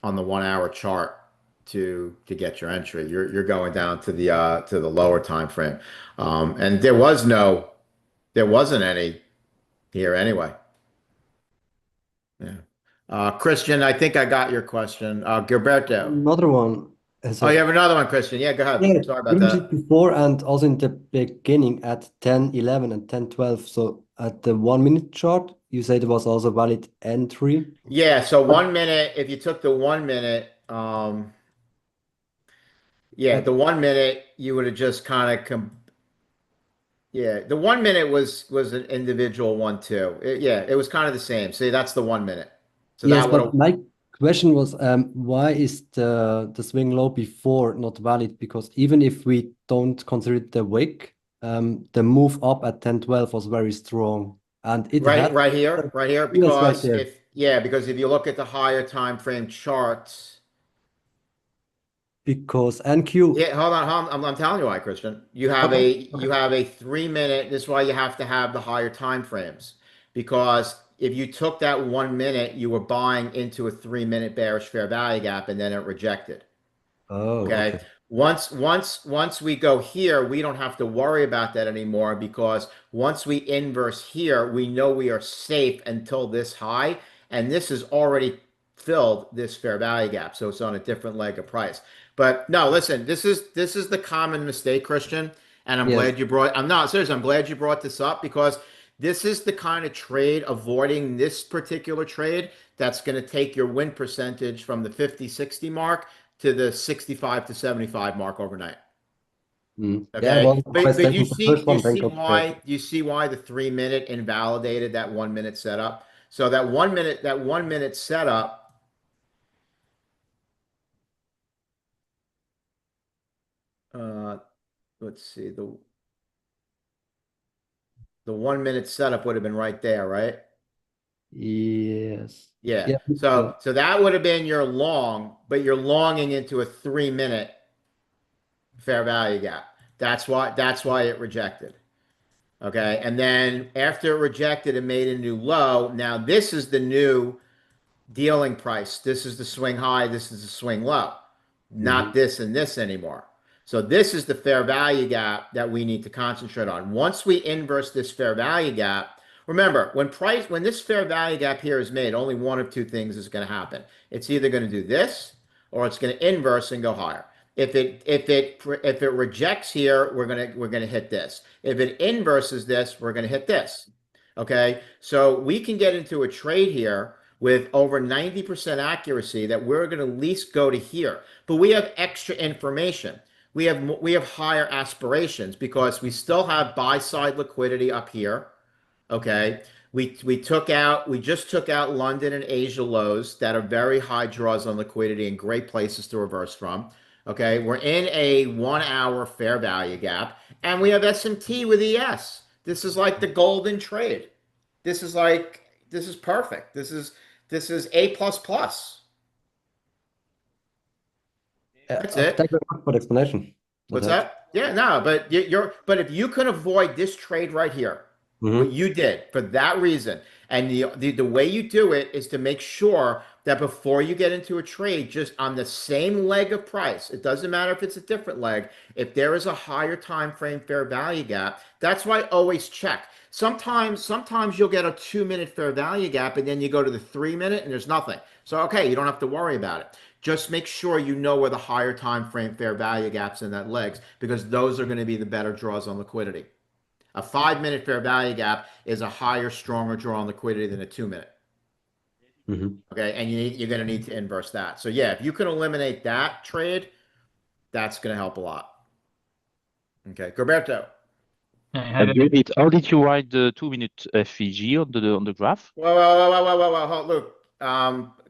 on the 1 hour chart to get your entry. You're going down to the lower time frame. And there wasn't any here anyway. Yeah. Christian, I think I got your question. Gilberto. Another one. Oh, you So, have another one, Christian. Yeah, go ahead. yeah, Sorry you about mentioned that. before and also in the beginning at 10, 11, and 10, 12. So at the 1 minute chart, you said it was also valid entry. Yeah, so But 1 minute, if you took the 1 minute, yeah, uh, the 1 minute you would have just kind of yeah, the 1 minute was an individual one too. Yeah, it was kind of the same. See, that's the 1 minute. So yes, that would but have my question was, why is the swing low before not valid? Because even if we don't consider it the wick, the move up at 10, 12 was very strong, and it right had right here, yes right because there. if you look at the higher time frame charts. because NQ. Yeah, hold on. I'm telling you why, Christian. You have Okay. you have a 3 minute. This is why you have to have the higher time frames. Because if you took that 1 minute, you were buying into a 3 minute bearish fair value gap and then it rejected. Oh, Okay. okay. Once we go here, we don't have to worry about that anymore because once we inverse here, we know we are safe until this high, and this is already filled this fair value gap, so it's on a different leg of price. But no, listen, this is the common mistake, Christian, and I'm Yes. glad you brought. I'm not serious. I'm glad you brought this up because this is the kind of trade, avoiding this particular trade, that's going to take your win percentage from the 50-60 mark to the 65 to 75 mark overnight. Mm. Yeah, Okay. well, But my but you statement, the see first you one, then see got fair. why you see why the 3 minute invalidated that 1 minute setup. So that 1 minute setup, uh let's see, the 1 minute setup would have been right there, right? Yes. Yeah. Yeah. Yeah. So that would have been your long, but you're longing into a 3 minute fair value gap. That's why it rejected. Okay. And then after it rejected and made a new low, now this is the new dealing price. This is the swing high. This is the swing low. Not Mhm. this and this anymore. So this is the fair value gap that we need to concentrate on. Once we inverse this fair value gap, remember when this fair value gap here is made, only one of two things is going to happen. It's either going to do this or it's going to inverse and go higher. If it rejects here, we're gonna hit this. If it inverses this, we're gonna hit this. Okay, so we can get into a trade here with over 90% accuracy that we're going to at least go to here. But we have extra information. We have higher aspirations because we still have buy side liquidity up here. Okay. We just took out London and Asia lows that are very high draws on liquidity and great places to reverse from. Okay. We're in a 1 hour fair value gap and we have SMT with ES. This is like the golden trade. This is perfect. This is A plus plus. That's it. Thank you very much for the explanation. That What's helps. that? Yeah, no, but but if you can avoid this trade right here, what Mm-hmm. you did for that reason, and the way you do it is to make sure that before you get into a trade, just on the same leg of price, it doesn't matter if it's a different leg, if there is a higher time frame fair value gap, that's why I always check. Sometimes you'll get a 2 minute fair value gap, and then you go to the 3 minute and there's nothing. So okay, you don't have to worry about it. Just make sure you know where the higher time frame fair value gaps in that legs, because those are going to be the better draws on liquidity. A 5 minute fair value gap is a higher, stronger draw on liquidity than a 2 minute. Mm-hmm. Okay, and you're going to need to inverse that. So yeah, if you can eliminate that trade, that's going to help a lot. Okay, Gilberto. Hi, David. David, how did you write the 2 minute FVG on the graph? Whoa, Luke.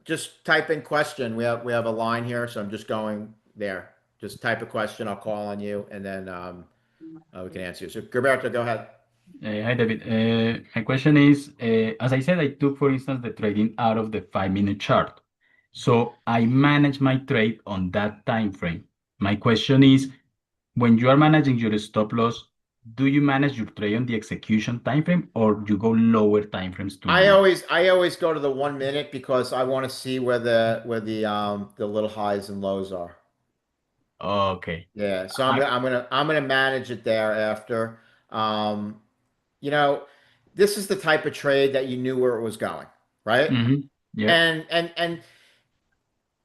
Just type in question. We have a line here, so I'm just going there. Just type a question. I'll call on you, and then we can answer you. So Gilberto, go ahead. Hi, David. My question is, as I said, I took, for instance, the trading out of the 5 minute chart. So I manage my trade on that time frame. My question is, when you are managing your stop loss, do you manage your trade on the execution time frame or you go lower time frames to manage? I always go to the 1 minute because I want to see where the little highs and lows are. Okay. Yeah, so I, I'm gonna manage it there after. Um, you know, this is the type of trade that you knew where it was going, right? yeah. And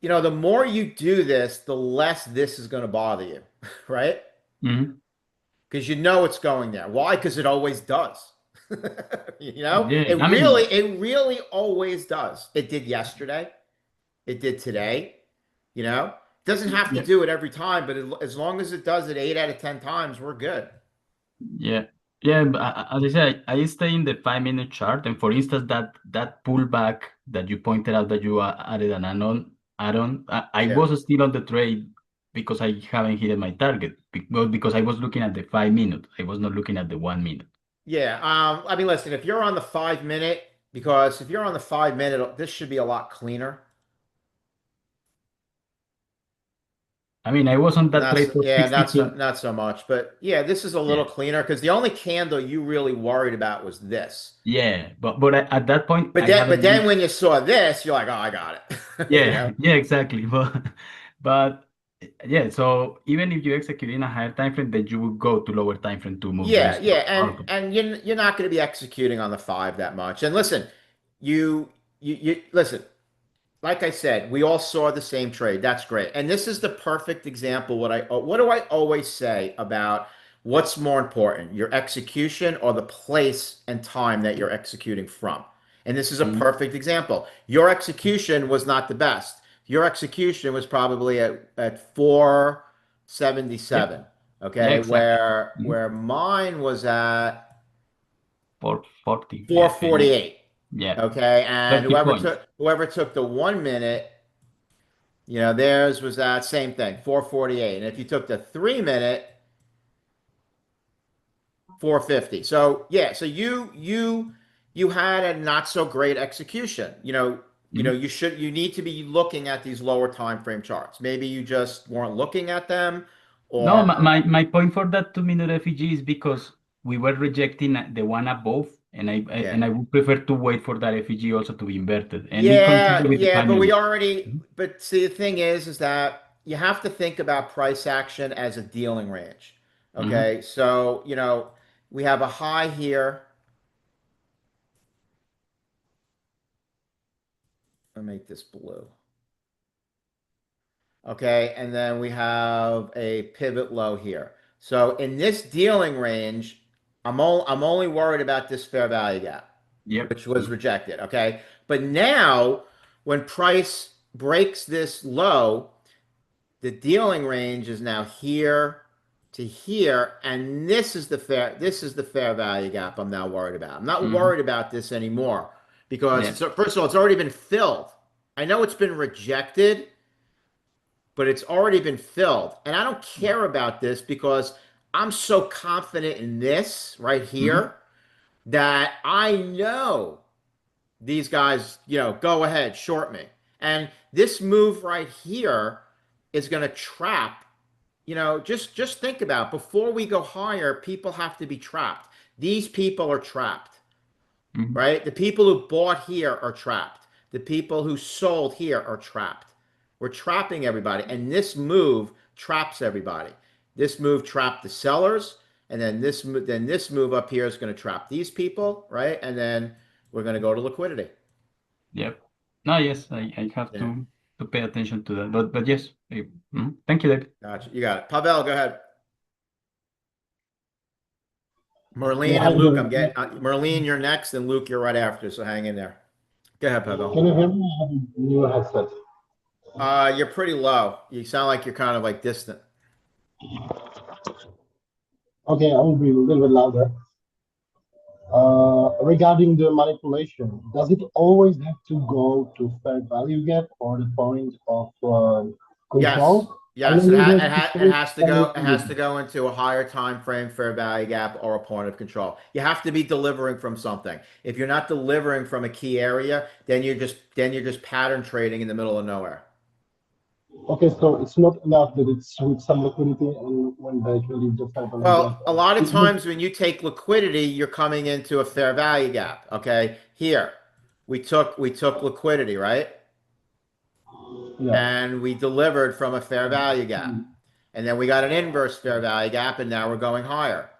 the more you do this, the less this is going to bother you, right? hmm Because you know it's going there. Why? Because it always does. Yeah. It I really, mean, it really always does. It did yesterday. It did today. It doesn't have to yeah. do it every time, but as long as it does it 8 out of 10 times, we're good. Yeah, yeah. But as I said, I stay in the 5 minute chart, and for instance, that pullback that you pointed out that you added an add-on, I Yeah. was still on the trade because I haven't hit my target. Because I was looking at the 5 minute, I was not looking at the 1 minute. Yeah. I mean, listen, if you're on the 5 minute, because if you're on the 5 minute, this should be a lot cleaner. I mean, I was on that Not trade so, for yeah, 62. not so much, but yeah, this is a Yeah. little cleaner because the only candle you really worried about was this. Yeah, but at that point, But I then haven't. when you saw this, you're like, oh, I got it. You Yeah, know? yeah, exactly. But yeah, so even if you execute in a higher time frame, then you will go to lower time frame to move the Yeah, yeah, stop out. and you're not going to be executing on the five that much. And listen, you listen. Like I said, we all saw the same trade. That's great. And this is the perfect example. What do I always say about what's more important, your execution or the place and time that you're executing from? And this is a Mhm. perfect example. Your execution was not the best. Your execution was probably at Yep. 477. Yeah, Okay, exactly. where mine was at 440. Yeah, okay. 448. Yeah, Okay, and 30 points. whoever took the 1 minute, theirs was that same thing, 448. And if you took the 3 minute, 450. So yeah, so you had a not so great execution. Mhm. You need to be looking at these lower time frame charts. Maybe you just weren't looking at them, No, or my point for that 2 minute FEG is because we were rejecting the one above, and yeah. I would prefer to wait for that FEG also to be inverted, and it continued Yeah, with the yeah, five but minute. but see, the thing is that you have to think about price action as a dealing range. Mm-hmm. Okay, so, we have a high here. I'll make this blue. Okay, and then we have a pivot low here. So in this dealing range, I'm only worried about this fair value gap, Yep. which was rejected. Okay, but now when price breaks this low, the dealing range is now here to here, and this is the fair value gap I'm now worried about. I'm not Mm-hmm. worried about this anymore because Yeah. first of all, it's already been filled. I know it's been rejected, but it's already been filled. And I don't care about this because I'm so confident in this right Mm-hmm. here that I know these guys, go ahead, short me. And this move right here is going to trap. Just think about it. Before we go higher, people have to be trapped. These people are trapped, Mm-hmm. right? The people who bought here are trapped. The people who sold here are trapped. We're trapping everybody, and this move traps everybody. This move trapped the sellers, and then this move up here is going to trap these people, right? And then we're going to go to liquidity. Yep. No, yes, I have Yeah, to pay attention to that. But yes, thank you, David. gotcha. You got it. Pavel, go ahead. Yeah, Merlene hi and Luke, there. Merlene, you're next, and Luke, you're right after. So hang in there. Go ahead, Can Pavel. you hear me? I have a new headset. You're pretty low. You sound like you're kind of like distant. Okay, I will be a little bit louder. Regarding the manipulation, does it always have to go to fair value gap or the point of Yes, control? I yes. know It, you ha have it, to ha it switch has to from go. It liquidity. has to go into a higher time frame fair value gap or a point of control. You have to be delivering from something. If you're not delivering from a key area, then you're just pattern trading in the middle of nowhere. Okay, so it's not enough that it's with some liquidity and when they can leave the fair value gap. Well, a lot of It needs, times when you take liquidity, you're coming into a fair value gap. Okay, here we took liquidity, right? yeah. And we delivered from a fair value gap. And then we got an inverse fair value gap, and now we're going higher.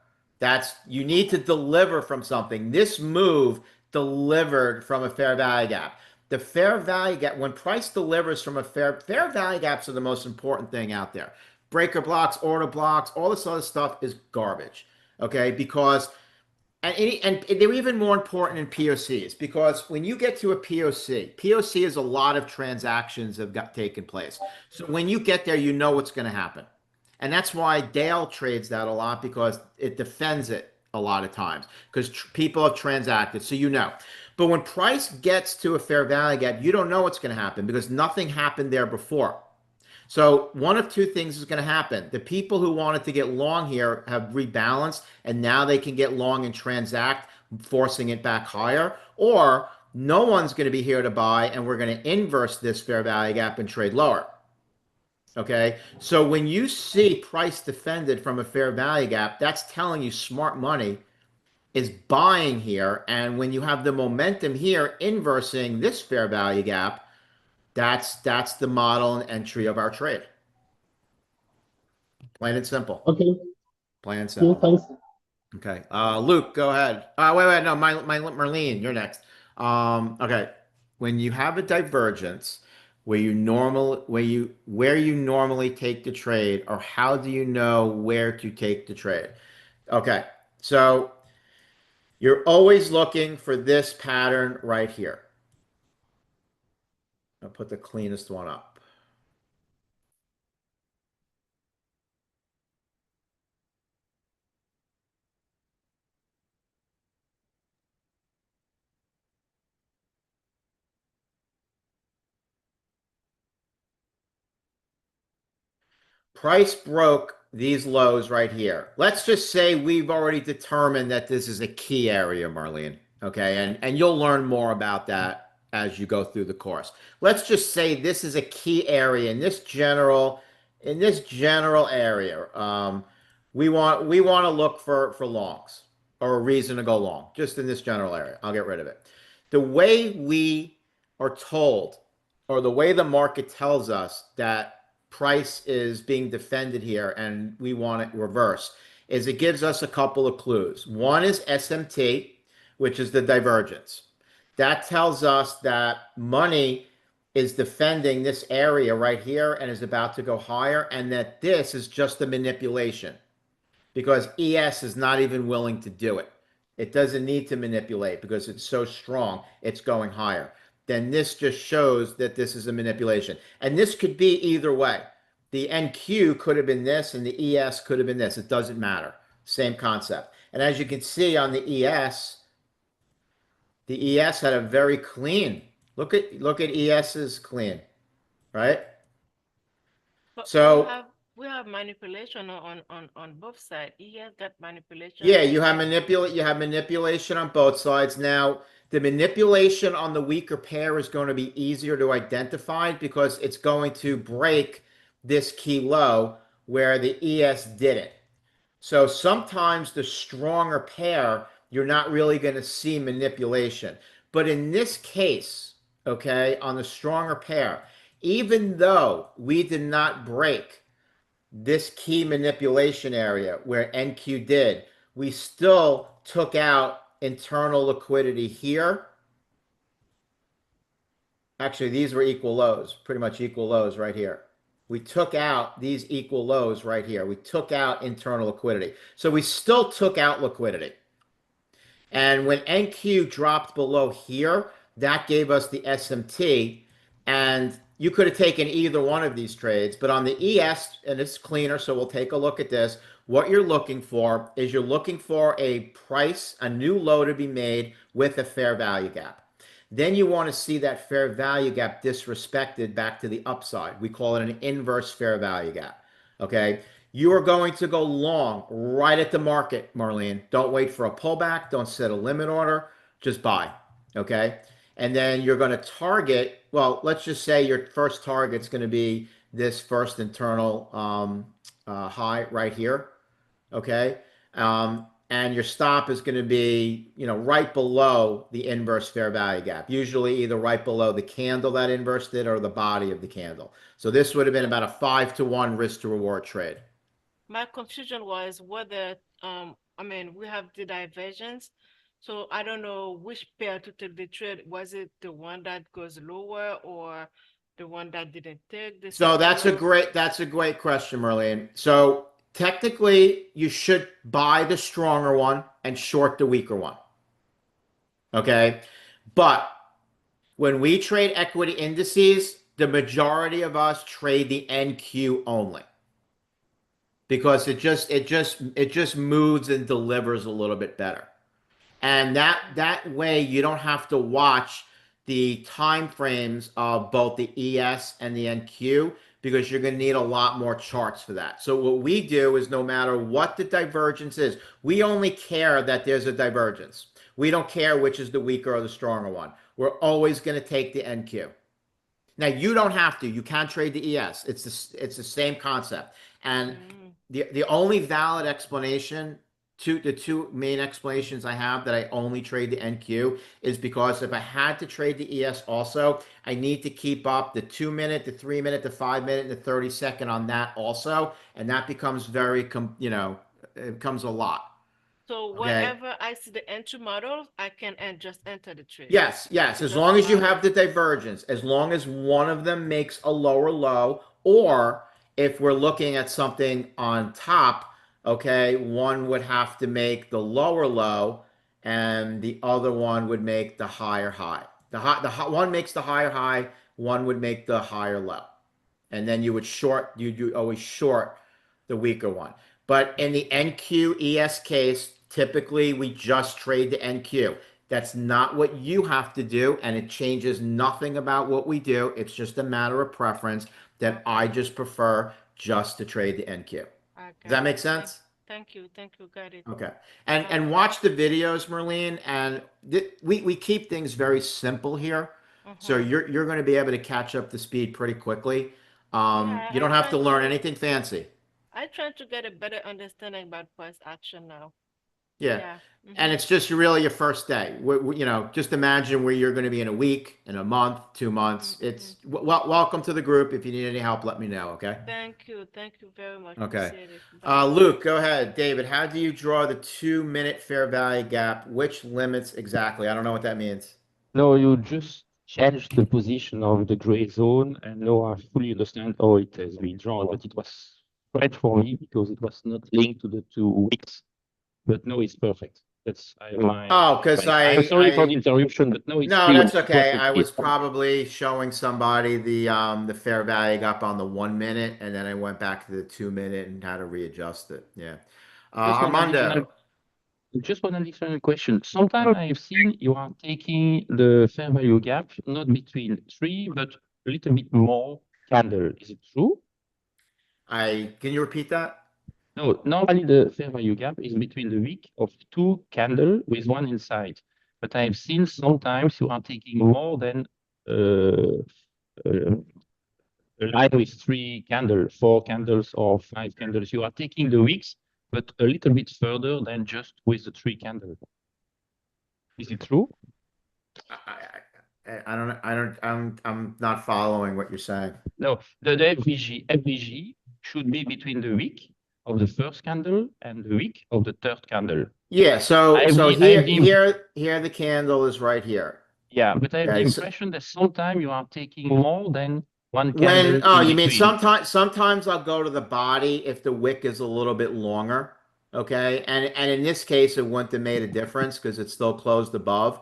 You need to deliver from something. This move delivered from a fair value gap. The fair value gap, when price delivers from a fair value gaps are the most important thing out there. Breaker blocks, order blocks, all this other stuff is garbage. Okay, because and they're even more important in POCs because when you get to a POC is a lot of transactions have got taken place. So when you get there, you know what's going to happen. And that's why Dale trades that a lot because it defends it a lot of times because people have transacted. So you know. But when price gets to a fair value gap, you don't know what's going to happen because nothing happened there before. So one of two things is going to happen. The people who wanted to get long here have rebalanced and now they can get long and transact, forcing it back higher. Or no one's going to be here to buy and we're going to inverse this fair value gap and trade lower. Okay. So when you see price defended from a fair value gap, that's telling you smart money is buying here. And when you have the momentum here inversing this fair value gap, that's the model and entry of our trade. Plain and simple. Okay, Plain and cool, simple. thanks. Okay. Luke, go ahead. Wait, no, my Marlene, you're next. Okay. When you have a divergence where you normally take the trade, or how do you know where to take the trade? Okay. So you're always looking for this pattern right here. I'll put the cleanest one up. Price broke these lows right here. Let's just say we've already determined that this is a key area, Marlene. Okay, and you'll learn more about that as you go through the course. Let's just say this is a key area in this general area. We want to look for longs or a reason to go long, just in this general area. I'll get rid of it. The way we are told, or the way the market tells us that price is being defended here and we want it reverse, is it gives us a couple of clues. One is SMT, which is the divergence. That tells us that money is defending this area right here and is about to go higher, and that this is just a manipulation because ES is not even willing to do it. It doesn't need to manipulate because it's so strong, it's going higher. Then this just shows that this is a manipulation. And this could be either way. The NQ could have been this and the ES could have been this. It doesn't matter. Same concept. And as you can see on the ES had a very clean. Look at ES's clean, right? But So we have manipulation on both sides. He has got manipulation. yeah, you have manipulation on both sides. Now, the manipulation on the weaker pair is going to be easier to identify because it's going to break this key low where the ES did it. So sometimes the stronger pair, you're not really going to see manipulation. But in this case, okay, on the stronger pair, even though we did not break this key manipulation area where NQ did, we still took out internal liquidity here. Actually, these were equal lows, pretty much equal lows right here. We took out these equal lows right here. We took out internal liquidity. So we still took out liquidity. And when NQ dropped below here, that gave us the SMT. And you could have taken either one of these trades. But on the ES, and it's cleaner, so we'll take a look at this. What you're looking for is you're looking for a price, a new low to be made with a fair value gap. Then you want to see that fair value gap disrespected back to the upside. We call it an inverse fair value gap. Okay. You are going to go long right at the market, Marlene. Don't wait for a pullback. Don't set a limit order. Just buy. Okay. And then you're going to target, well, let's just say your first target's going to be this first internal high right here. Okay. And your stop is going to be, right below the inverse fair value gap, usually either right below the candle that inverse did or the body of the candle. So this would have been about a 5-to-1 risk to reward trade. My confusion was whether we have the divergence, so I don't know which pair to take the trade. Was it the one that goes lower or the one that didn't take the So that's a low? great question, Marlene. So technically you should buy the stronger one and short the weaker one. Okay. But when we trade equity indices, the majority of us trade the NQ only because it just moves and delivers a little bit better. And that way you don't have to watch the time frames of both the ES and the NQ because you're going to need a lot more charts for that. So what we do is no matter what the divergence is, we only care that there's a divergence. We don't care which is the weaker or the stronger one. We're always going to take the NQ. Now you don't have to. You can trade the ES. It's the same concept. And Mm. the only valid explanation to the two main explanations I have that I only trade the NQ is because if I had to trade the ES also, I need to keep up the 2 minute, the 3 minute, the 5 minute, and the 30 second on that also, and that becomes very it becomes a lot. So Okay. whenever I see the entry model, I can just enter the trade. Yes, yes. It As long doesn't as you matter. have the divergence, as long as one of them makes a lower low, or if we're looking at something on top, okay, one would have to make the lower low and the other one would make the higher high. One makes the higher high, one would make the higher low. And then you always short the weaker one. But in the NQ ES case, typically we just trade the NQ. That's not what you have to do, and it changes nothing about what we do. It's just a matter of preference that I just prefer just to trade the NQ. I Does that got make it. sense? Thank you. Thank you. Got it. Okay. And watch the videos, Merlene, and we keep things very simple here. So Mm-hmm. you're going to be able to catch up to speed pretty quickly. Yeah, You don't have to learn anything fancy. I try to get a better understanding about price action now. Yeah. Yeah. And Mm-hmm. it's just really your first day. Just imagine where you're going to be in a week, in a month, 2 months. Mm-hmm. Welcome to the group. If you need any help, let me know. Okay. Thank you. Thank you very much. Okay. Appreciate it. Bye. Luke, go ahead. David, how do you draw the 2 minute fair value gap? Which limits exactly? I don't know what that means. No, you just change the position of the gray zone, and now I fully understand how it has been drawn, but it was right for me because it was not linked to the 2 weeks. But no, it's perfect. That's my Oh, because I'm sorry for the interruption, but no, it's no, clear. that's It's okay. I perfect. was probably showing somebody the fair value gap on the 1 minute, and then I went back to the 2 minute and had to readjust it. Yeah. Just one additional Armando. Just one additional question. Sometimes I've seen you are taking the fair value gap not between three, but a little bit more candle. Is it true? Can you repeat that? No, normally the fair value gap is between the wick of two candle with one inside. But I've seen sometimes you are taking more than uh, a line with three candles, four candles, or five candles. You are taking the wicks, but a little bit further than just with the three candles. Is it true? I'm not following what you're saying. No, the FVG should be between the wick of the first candle and the wick of the third candle. Yeah, so I have so the, I here have the, here the candle is right here. yeah, but I have the Okay, so impression that sometimes you are taking more than one candle oh, in you mean between. sometimes I'll go to the body if the wick is a little bit longer. Okay, and in this case it wouldn't have made a difference because it's still closed above.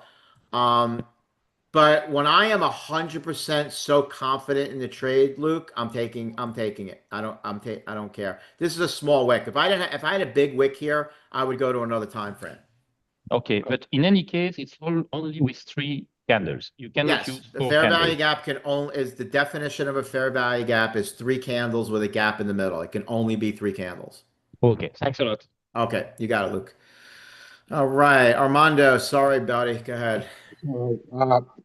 Um, but when I am 100% so confident in the trade, Luke, I'm taking it. I don't care. This is a small wick. If I had a big wick here, I would go to another time frame. Okay, but in any case, it's only with three candles. You cannot Yes, use the four fair candles. value gap can only is the definition of a fair value gap is 3 candles with a gap in the middle. It can only be 3 candles. Okay, thanks a lot. Okay, you got it, Luke. All right, Armando, sorry, buddy. Go ahead.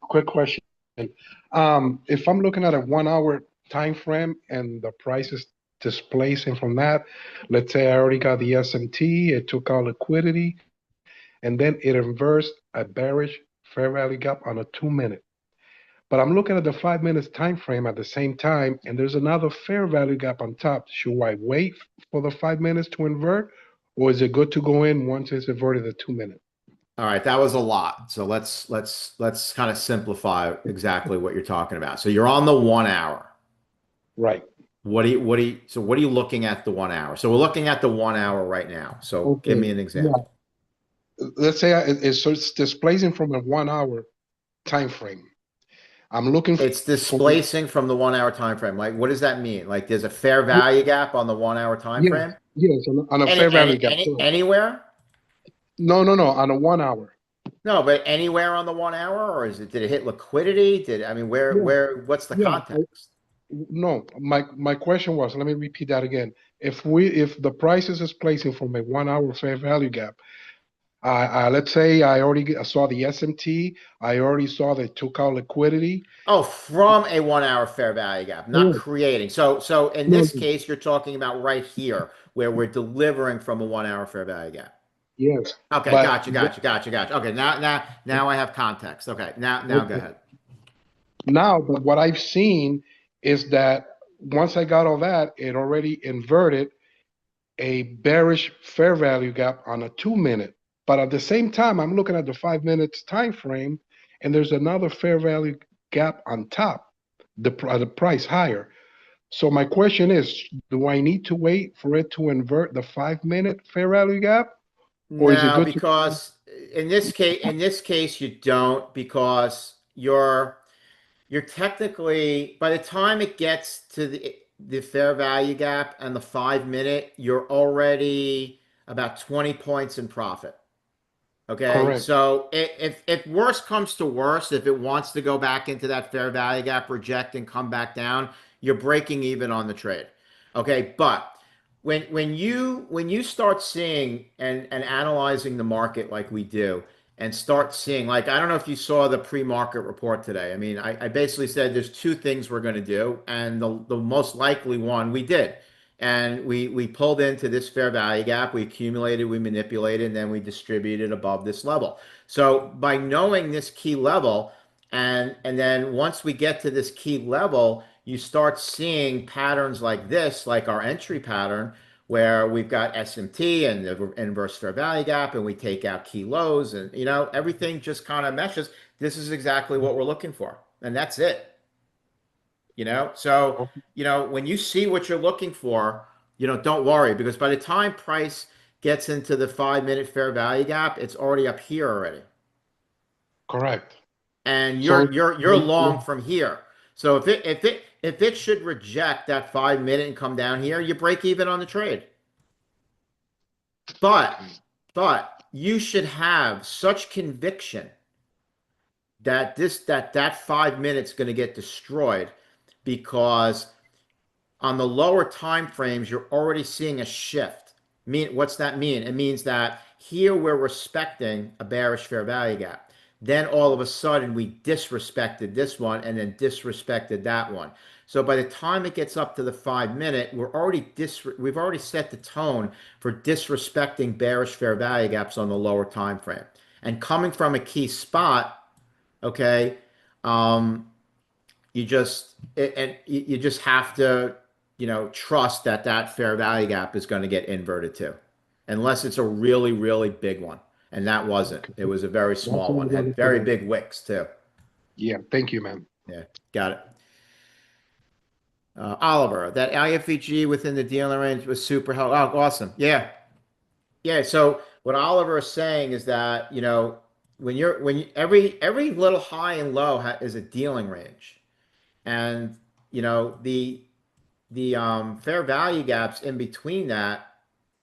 Quick question. If I'm looking at a 1 hour time frame and the price is displacing from that, let's say I already got the SMT, it took out liquidity, and then it reversed a bearish fair value gap on a 2 minute. But I'm looking at the 5 minutes time frame at the same time, and there's another fair value gap on top. Should I wait for the 5 minutes to invert, or is it good to go in once it's inverted the 2 minute? All right, that was a lot. So let's kind of simplify exactly what you're talking about. So you're on the 1 hour. Right. What are you looking at the 1 hour? So we're looking at the 1 hour right now. So give Okay. me an Yeah. example. Let's say it's displacing from a 1 hour time frame. I'm looking It's for displacing from the 1 hour time frame. Like, what does that mean? Like, there's a fair value gap on the 1 hour time yes, frame? yes, on a fair value gap. Anywhere? No, on a 1 hour. No, but anywhere on the 1 hour, or did it hit liquidity? What's the Yeah. context? No, my question was, let me repeat that again. If the price is displacing from a 1 hour fair value gap, Let's say I already saw the SMT. I already saw they took out liquidity. Oh, from a 1 hour fair value gap, not No, creating. So in no, this no. case, you're talking about right here where we're delivering from a 1 hour fair value gap. Yes, Okay, but gotcha. Okay, now I have context. Okay, now go ahead. now, but what I've seen is that once I got all that, it already inverted a bearish fair value gap on a 2 minute. But at the same time, I'm looking at the 5 minutes time frame, and there's another fair value gap on top, the price higher. So my question is, do I need to wait for it to invert the 5 minute fair value gap, or is it No, good to? because in this case you don't, because you're technically, by the time it gets to the fair value gap and the 5 minute, you're already about 20 points in profit. Okay, Correct. so if worst comes to worst, if it wants to go back into that fair value gap, reject and come back down, you're breaking even on the trade. Okay, but when you start seeing and analyzing the market like we do, and start seeing, like, I don't know if you saw the pre-market report today. I mean, I basically said there's two things we're going to do, and the most likely one we did. And we pulled into this fair value gap, we accumulated, we manipulated, and then we distributed above this level. So by knowing this key level, and then once we get to this key level, you start seeing patterns like this, like our entry pattern, where we've got SMT and the inverse fair value gap, and we take out key lows, and everything just kind of meshes. This is exactly what we're looking for, and that's it. So, when you see what you're looking for, don't worry, because by the time price gets into the 5 minute fair value gap, it's already up here already. Correct. And So you're long from here. So if it should reject that 5 minute and come down here, you break even on the trade. But you should have such conviction that that 5 minutes going to get destroyed, because on the lower time frames, you're already seeing a shift. What's that mean? It means that here we're respecting a bearish fair value gap. Then all of a sudden we disrespected this one and then disrespected that one. So by the time it gets up to the 5 minute, we've already set the tone for disrespecting bearish fair value gaps on the lower time frame. And coming from a key spot, okay, you just have to trust that fair value gap is going to get inverted too, unless it's a really, really big one. And that wasn't. It was a very that's small what one. I'm Had looking very for. big wicks too. Yeah, thank you, man. Yeah, got it. Oliver, that IFEG within the dealing range was super helpful. Oh, awesome. Yeah. Yeah. So what Oliver is saying is that, every little high and low is a dealing range. And, the fair value gaps in between that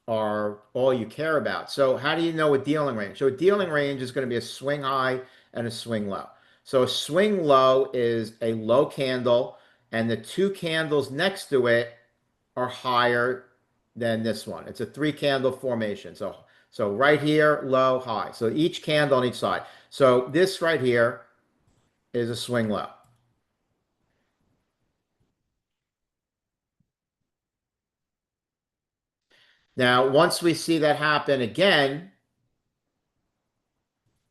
are all you care about. So how do you know a dealing range? So a dealing range is going to be a swing high and a swing low. So a swing low is a low candle, and the two candles next to it are higher than this one. It's a three candle formation. So right here, low, high. So each candle on each side. So this right here is a swing low. Now, once we see that happen again,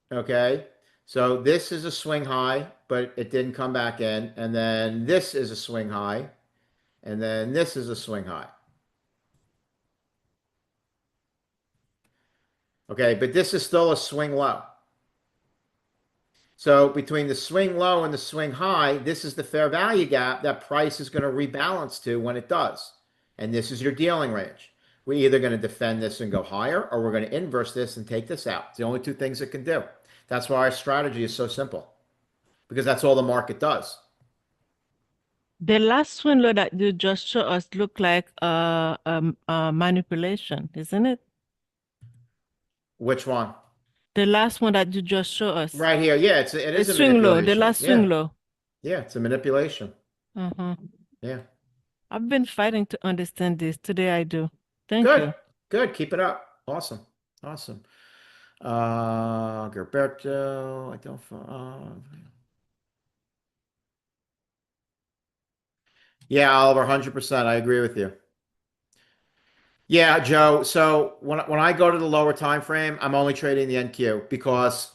okay, so this is a swing high, but it didn't come back in. And then this is a swing high. And then this is a swing high. Okay, but this is still a swing low. So between the swing low and the swing high, this is the fair value gap that price is going to rebalance to when it does. And this is your dealing range. We're either going to defend this and go higher, or we're going to inverse this and take this out. It's the only two things it can do. That's why our strategy is so simple, because that's all the market does. The last swindler that you just showed us looked like a manipulation, isn't it? Which one? The last one that you just showed us. Right here. Yeah, it The is a swing low, the manipulation. last Yeah. swing low. Yeah, it's a manipulation. Yeah. I've been fighting to understand this. Today I do. Thank Good. you. Good. Keep it up. Awesome. Awesome. Gilberto, I don't. Yeah, Oliver, 100%. I agree with you. Yeah, Joe. So when I go to the lower time frame, I'm only trading the NQ because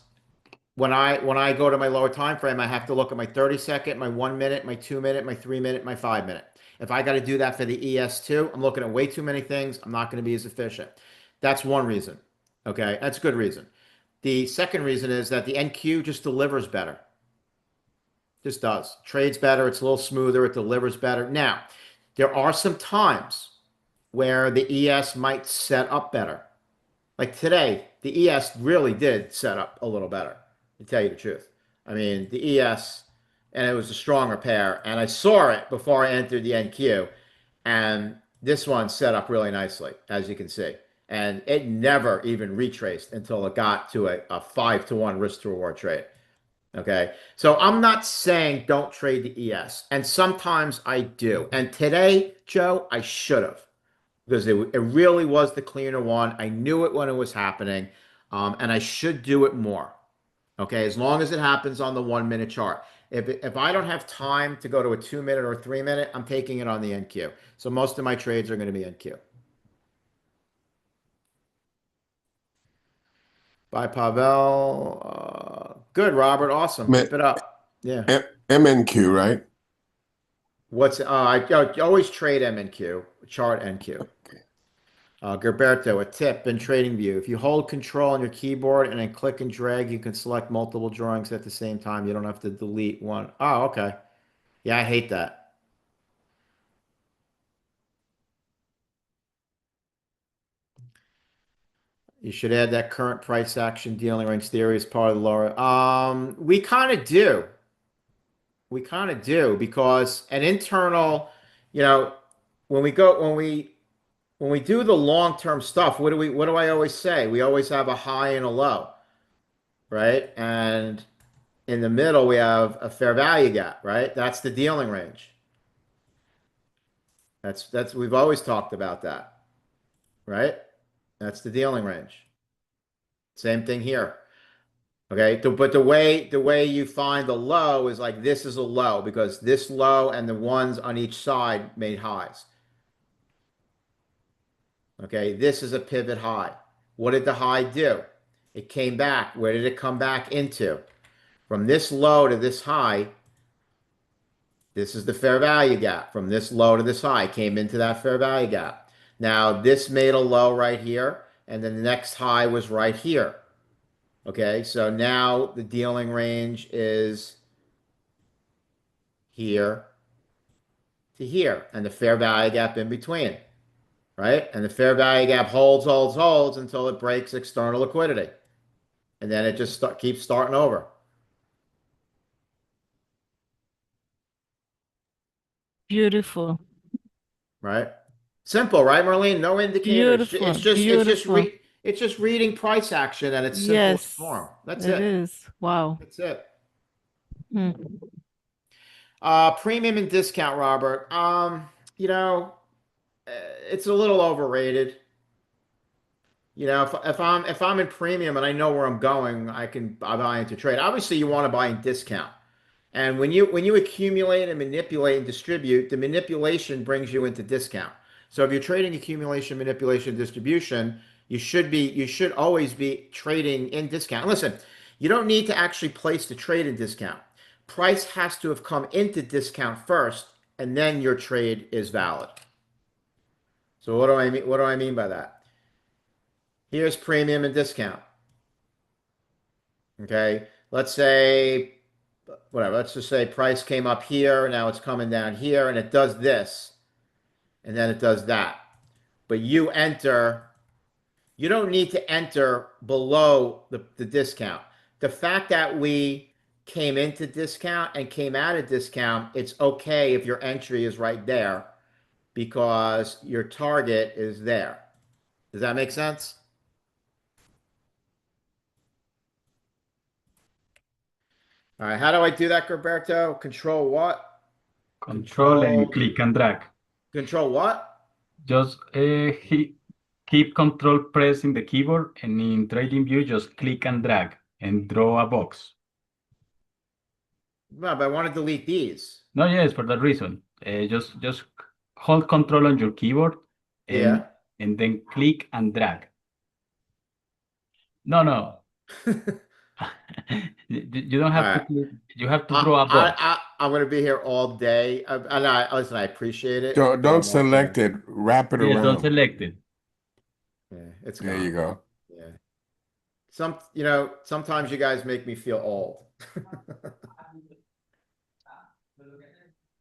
when I go to my lower time frame, I have to look at my 30 second, my 1 minute, my 2 minute, my 3 minute, my 5 minute. If I got to do that for the ES2, I'm looking at way too many things. I'm not going to be as efficient. That's one reason. Okay, that's a good reason. The second reason is that the NQ just delivers better. Just does. Trades better. It's a little smoother. It delivers better. Now, there are some times where the ES might set up better. Like today, the ES really did set up a little better, to tell you the truth. I mean, the ES, and it was a stronger pair, and I saw it before I entered the NQ, and this one set up really nicely, as you can see. And it never even retraced until it got to a 5-to-1 risk to reward trade. Okay. So I'm not saying don't trade the ES. And sometimes I do. And today, Joe, I should have because it really was the cleaner one. I knew it when it was happening. And I should do it more. Okay. As long as it happens on the 1 minute chart. If I don't have time to go to a 2 minute or 3 minute, I'm taking it on the NQ. So most of my trades are going to be NQ. Bye, Pavel. Good, Robert. Awesome. Keep it up. Yeah. MNQ, right? What's I always trade MNQ, chart NQ. Gilberto, a tip in TradingView. If you hold control on your keyboard and then click and drag, you can select multiple drawings at the same time. You don't have to delete one. Oh, okay. Yeah, I hate that. You should add that current price action dealing range theory as part of the lower. We kind of do. We kind of do because an internal, you know, when we do the long-term stuff, what do I always say? We always have a high and a low, right? And in the middle, we have a fair value gap, right? That's the dealing range. That's we've always talked about that, right? That's the dealing range. Same thing here. Okay, but the way you find the low is like this is a low because this low and the ones on each side made highs. Okay, this is a pivot high. What did the high do? It came back. Where did it come back into? From this low to this high, this is the fair value gap. From this low to this high, came into that fair value gap. Now, this made a low right here, and then the next high was right here. Okay, so now the dealing range is here to here, and the fair value gap in between, right? And the fair value gap holds until it breaks external liquidity. And then it just keeps starting over. Beautiful. Right? Simple, right, Marlene? No indicators. Beautiful. Beautiful. It's just reading price action at its simplest Yes, form. That's it it. is. Wow. That's it. Hmm. Premium and discount, Robert. You know, it's a little overrated. You know, if I'm in premium and I know where I'm going, I buy into trade. Obviously, you want to buy in discount. And when you accumulate and manipulate and distribute, the manipulation brings you into discount. So if you're trading accumulation, manipulation, distribution, you should always be trading in discount. Listen, you don't need to actually place the trade in discount. Price has to have come into discount first, and then your trade is valid. So what do I mean? What do I mean by that? Here's premium and discount. Okay, let's say whatever, let's just say price came up here, now it's coming down here, and it does this, and then it does that. But you don't need to enter below the discount. The fact that we came into discount and came out of discount, it's okay if your entry is right there because your target is there. Does that make sense? All right, how do I do that, Gilberto? Control what? Control and click and drag. Control what? Just hit keep control pressed in the keyboard, and in trading view, just click and drag and draw a box. No, but I want to delete these. No, yes, for that reason. Just hold control on your keyboard Yeah. and then click and drag. No. You don't have All to right. click, you have to draw a box. I'm going to be here all day. And listen, I appreciate it. Don't but I'm select it. Wrap it Yes, don't around. select it. Yeah, it's There gone. you go. Yeah. Sometimes you guys make me feel old.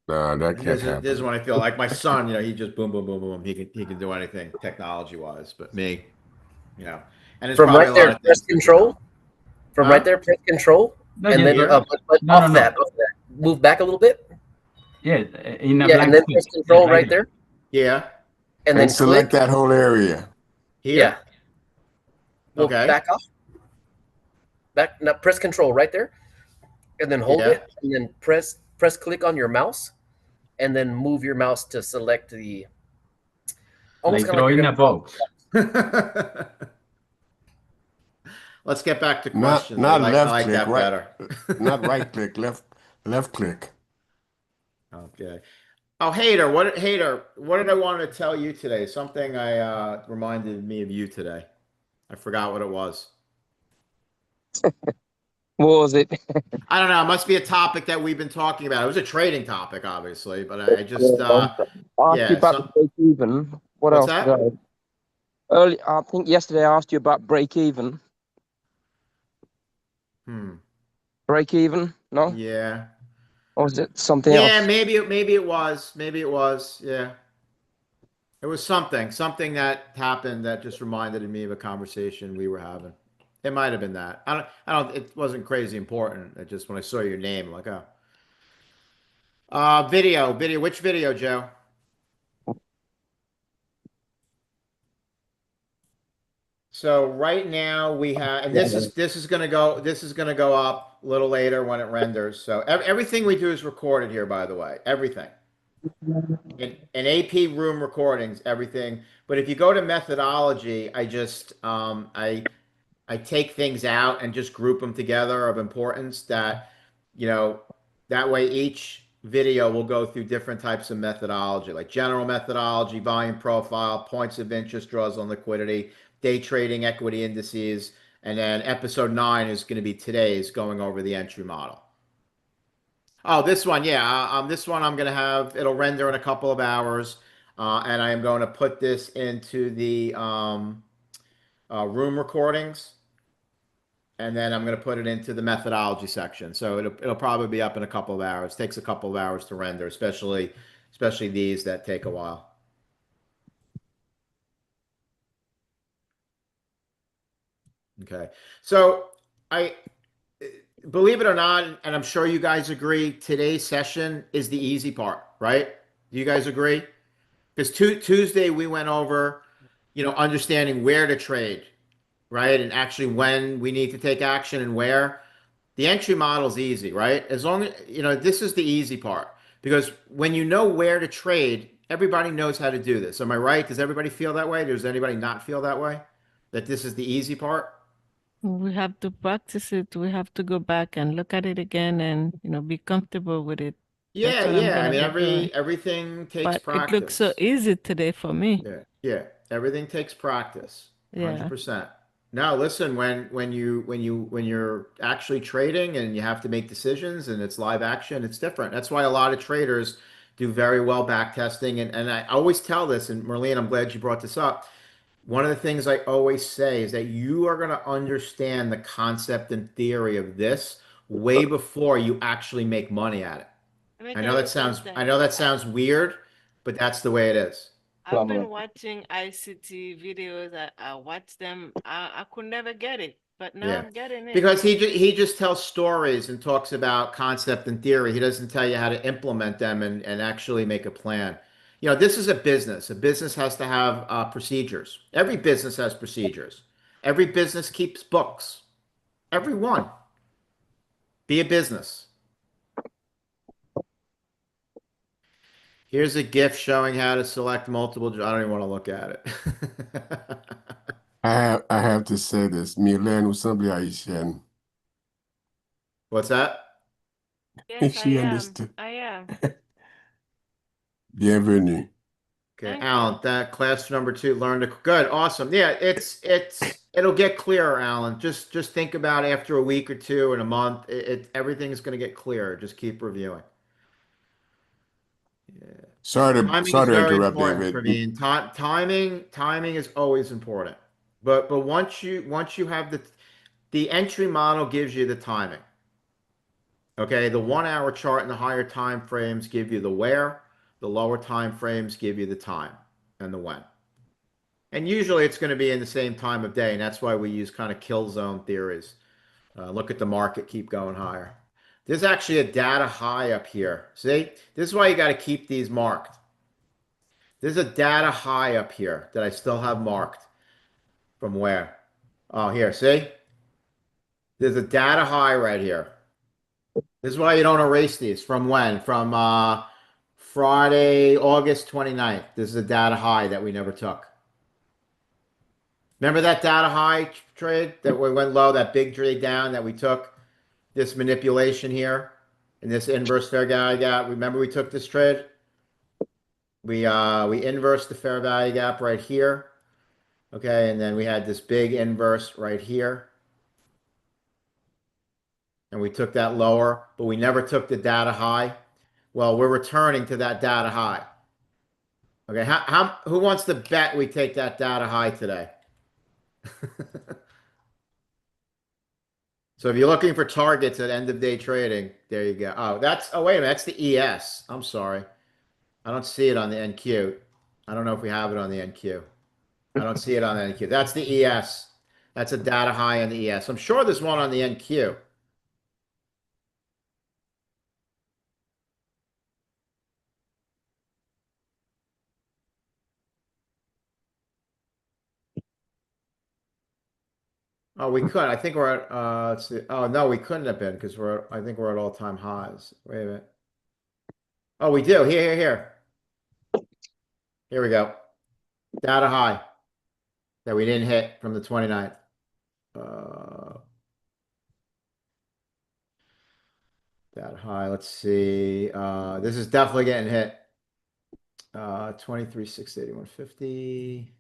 No, that can't This is happen. when I feel like my son, he just boom, boom, boom, boom. He can do anything technology wise, but me, and there's From probably right a lot there, of press things that you control. don't. From Huh? right there, press control, No, and yes, then Here? but No, off no. that, move back a little bit. Yeah, in a Yeah, and blank then space. press Yeah, control right there, Yeah. and And then select click. that whole area. Here? Yeah, well, Okay. back off. Back. Now press control right there, and then hold Yeah. it, and then press click on your mouse, and then move your mouse to select the. Almost Like kind of like you're drawing a gonna draw. box. Let's get back to Not questions. I left like click, that right? better. Not right click, left click. Okay. Oh, Hater, what did I want to tell you today? Something I reminded me of you today. I forgot what it was. What was it? I don't know. It must be a topic that we've been talking about. It was a trading topic, obviously, but I just I asked you yeah. about the break even. What What's else did that? I think yesterday I asked you about break even. Break even? No? Yeah. Or was it something Yeah, else? maybe it was. Maybe it was. Yeah. It was something that happened that just reminded me of a conversation we were having. It might have been that. It wasn't crazy important. It just when I saw your name, I'm like, oh. Video. Which video, Joe? So right now we have, and this is gonna go up a little later when it renders. So everything we do is recorded here, by the way. Everything. In AP room recordings, everything. But if you go to methodology, I just I take things out and just group them together of importance that, you know, that way each video will go through different types of methodology, like general methodology, volume profile, points of interest, draws on liquidity, day trading, equity indices, and then episode 9 is going to be today's going over the entry model. Oh, this one, yeah. This one I'm going to have, it'll render in a couple of hours, and I am going to put this into the room recordings. And then I'm going to put it into the methodology section. So it'll probably be up in a couple of hours. It takes a couple of hours to render, especially these that take a while. Okay. So I believe it or not, and I'm sure you guys agree, today's session is the easy part, right? Do you guys agree? Because Tuesday we went over, understanding where to trade, right? And actually when we need to take action and where. The entry model is easy, right? As long as, this is the easy part because when you know where to trade, everybody knows how to do this. Am I right? Does everybody feel that way? Does anybody not feel that way? That this is the easy part? We have to practice it. We have to go back and look at it again and, be comfortable with it. That's Yeah, what I'm yeah. I gonna mean, be doing. everything takes But it looks so practice. easy today for me. Yeah, yeah. Everything takes practice. Yeah. 100%. Now, listen, when you're actually trading and you have to make decisions and it's live action, it's different. That's why a lot of traders do very well back testing. And I always tell this, and Marlene, I'm glad you brought this up. One of the things I always say is that you are going to understand the concept and theory of this way before you actually make money at it. Let me I tell know you that sounds I something. know that sounds weird, but that's the way it is. I've been watching ICT videos. I watch them. I could never get it, but now Yeah. I'm getting it. Because he just tells stories and talks about concept and theory. He doesn't tell you how to implement them and actually make a plan. This is a business. A business has to have procedures. Every business has procedures. Every business keeps books. Every one. Be a business. Here's a GIF showing how to select multiple. I don't even want to look at it. I have to say this. Mylène, vous semblez haïtienne. What's that? Yes, I She am. understood. I am. Okay, Thank Alan, you. that class number 2, learn to good, awesome. Yeah, it'll get clearer, Alan. Just think about after a week or two and a month, everything's going to get clearer. Just keep reviewing. Yeah. Timing Sorry is to very interrupt, important David. for me, and timing is always important. But once you have the entry model gives you the timing. Okay, the 1 hour chart and the higher time frames give you the where, the lower time frames give you the time and the when. And usually it's going to be in the same time of day, and that's why we use kind of kill zone theories. Look at the market, keep going higher. There's actually a data high up here. See, this is why you got to keep these marked. There's a data high up here that I still have marked. From where? Oh, here, see? There's a data high right here. This is why you don't erase these. From when? From Friday, August 29th. This is a data high that we never took. Remember that data high trade that we went low, that big trade down that we took? This manipulation here and this inverse fair value gap. Remember we took this trade? We inversed the fair value gap right here. Okay, and then we had this big inverse right here. And we took that lower, but we never took the data high. Well, we're returning to that data high. Okay, who wants to bet we take that data high today? So if you're looking for targets at end of day trading, there you go. Oh, wait a minute, that's the ES. I'm sorry. I don't see it on the NQ. I don't know if we have it on the NQ. I don't see it on the NQ. That's the ES. That's a data high on the ES. I'm sure there's one on the NQ. Oh, we could. I think we're at, let's see. Oh, no, we couldn't have been because I think we're at all-time highs. Wait a minute. Oh, we do. Here. Here we go. Data high that we didn't hit from the 29th. Data high. Let's see. This is definitely getting hit. 23, 680, 150.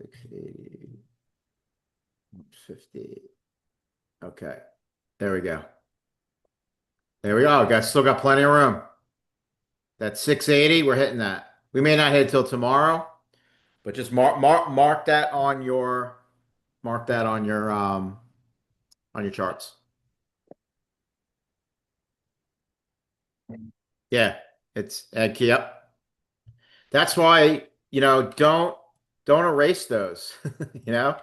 680, 150. Okay. There we go. There we go. Still got plenty of room. That 680, we're hitting that. We may not hit it till tomorrow, but just mark that on your charts. Yeah, it's yep. That's why, don't erase those. You know,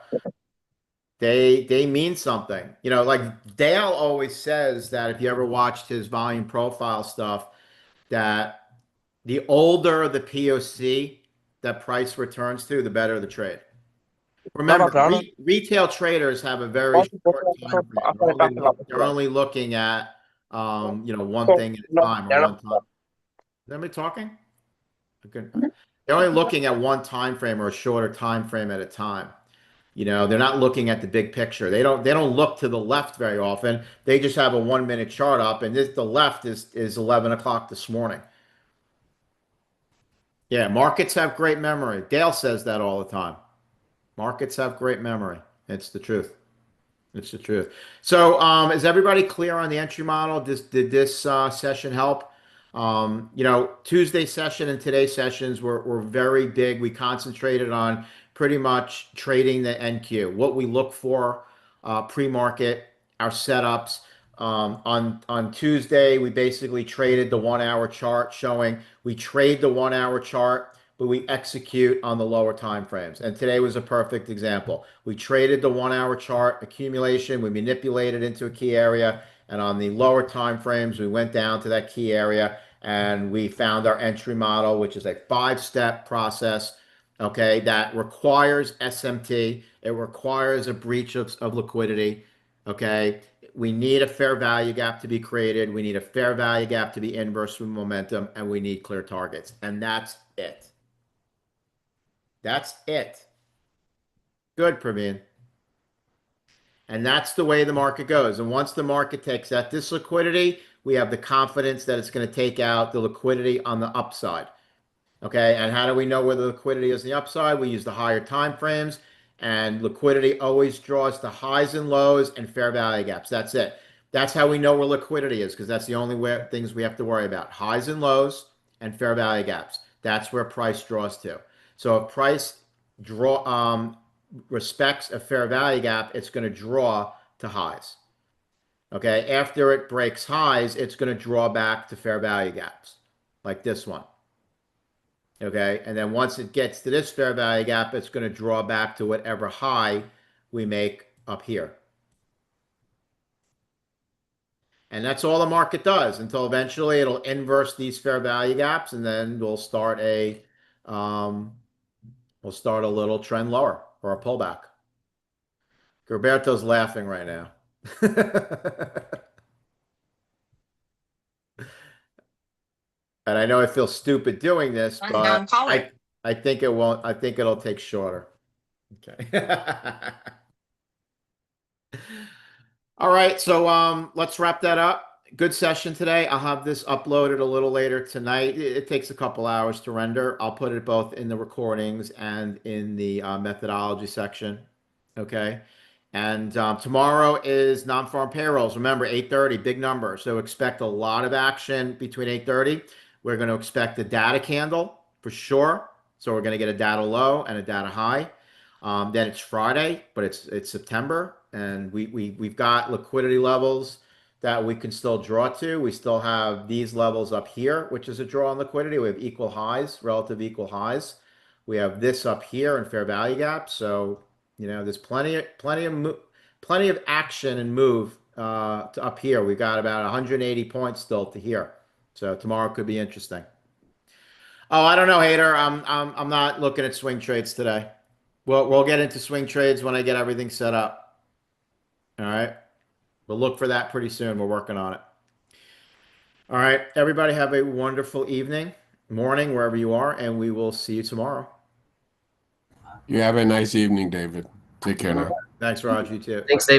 they mean something. Like Dale always says that if you ever watched his volume profile stuff, that the older the POC that price returns to, the better the trade. Remember, retail traders have a very short time frame. They're only looking at one thing at a time or one time. Is anybody talking? Okay. They're only looking at one time frame or a shorter time frame at a time. They're not looking at the big picture. They don't look to the left very often. They just have a 1 minute chart up, and the left is 11 o'clock this morning. Yeah, markets have great memory. Dale says that all the time. Markets have great memory. It's the truth. It's the truth. So, is everybody clear on the entry model? Did this session help? Tuesday session and today's sessions were very big. We concentrated on pretty much trading the NQ, what we look for, pre-market, our setups. On Tuesday, we basically traded the 1 hour chart, showing we trade the 1 hour chart, but we execute on the lower time frames. And today was a perfect example. We traded the 1 hour chart accumulation, we manipulated into a key area, and on the lower time frames, we went down to that key area and we found our entry model, which is a 5-step process, okay, that requires SMT. It requires a breach of liquidity, okay? we need a fair value gap to be created. We need a fair value gap to be inverse from momentum, and we need clear targets. And that's it. That's it. Good, Praveen. And that's the way the market goes. And once the market takes out this liquidity, we have the confidence that it's going to take out the liquidity on the upside. Okay, and how do we know where the liquidity is on the upside? We use the higher time frames, and liquidity always draws to highs and lows and fair value gaps. That's it. That's how we know where liquidity is, because that's the only things we have to worry about. Highs and lows and fair value gaps. That's where price draws to. So if price respects a fair value gap, it's going to draw to highs. Okay, after it breaks highs, it's going to draw back to fair value gaps, like this one. Okay, and then once it gets to this fair value gap, it's going to draw back to whatever high we make up here. And that's all the market does until eventually it'll inverse these fair value gaps, and then we'll start a little trend lower or a pullback. Roberto's laughing right now. And I know I feel stupid doing this, but I think it won't. I think it'll take shorter. Okay. All right, so let's wrap that up. Good session today. I'll have this uploaded a little later tonight. It takes a couple hours to render. I'll put it both in the recordings and in the methodology section. Okay. And tomorrow is non-farm payrolls. Remember, 8:30, big number. So expect a lot of action between 8:30. We're going to expect a data candle for sure. So we're going to get a data low and a data high. Then it's Friday, but it's September, and we've got liquidity levels that we can still draw to. We still have these levels up here, which is a draw on liquidity. We have equal highs, relative equal highs. We have this up here in fair value gap. So, you know, there's plenty of action and move to up here. We've got about 180 points still to here. So tomorrow could be interesting. Oh, I don't know, Hader. I'm not looking at swing trades today. We'll get into swing trades when I get everything set up. All right. We'll look for that pretty soon. We're working on it. All right. Everybody have a wonderful evening, morning, wherever you are, and we will see you tomorrow. You have a nice evening, David. Take care now. Thanks, Raj. You too. Thanks, Dave.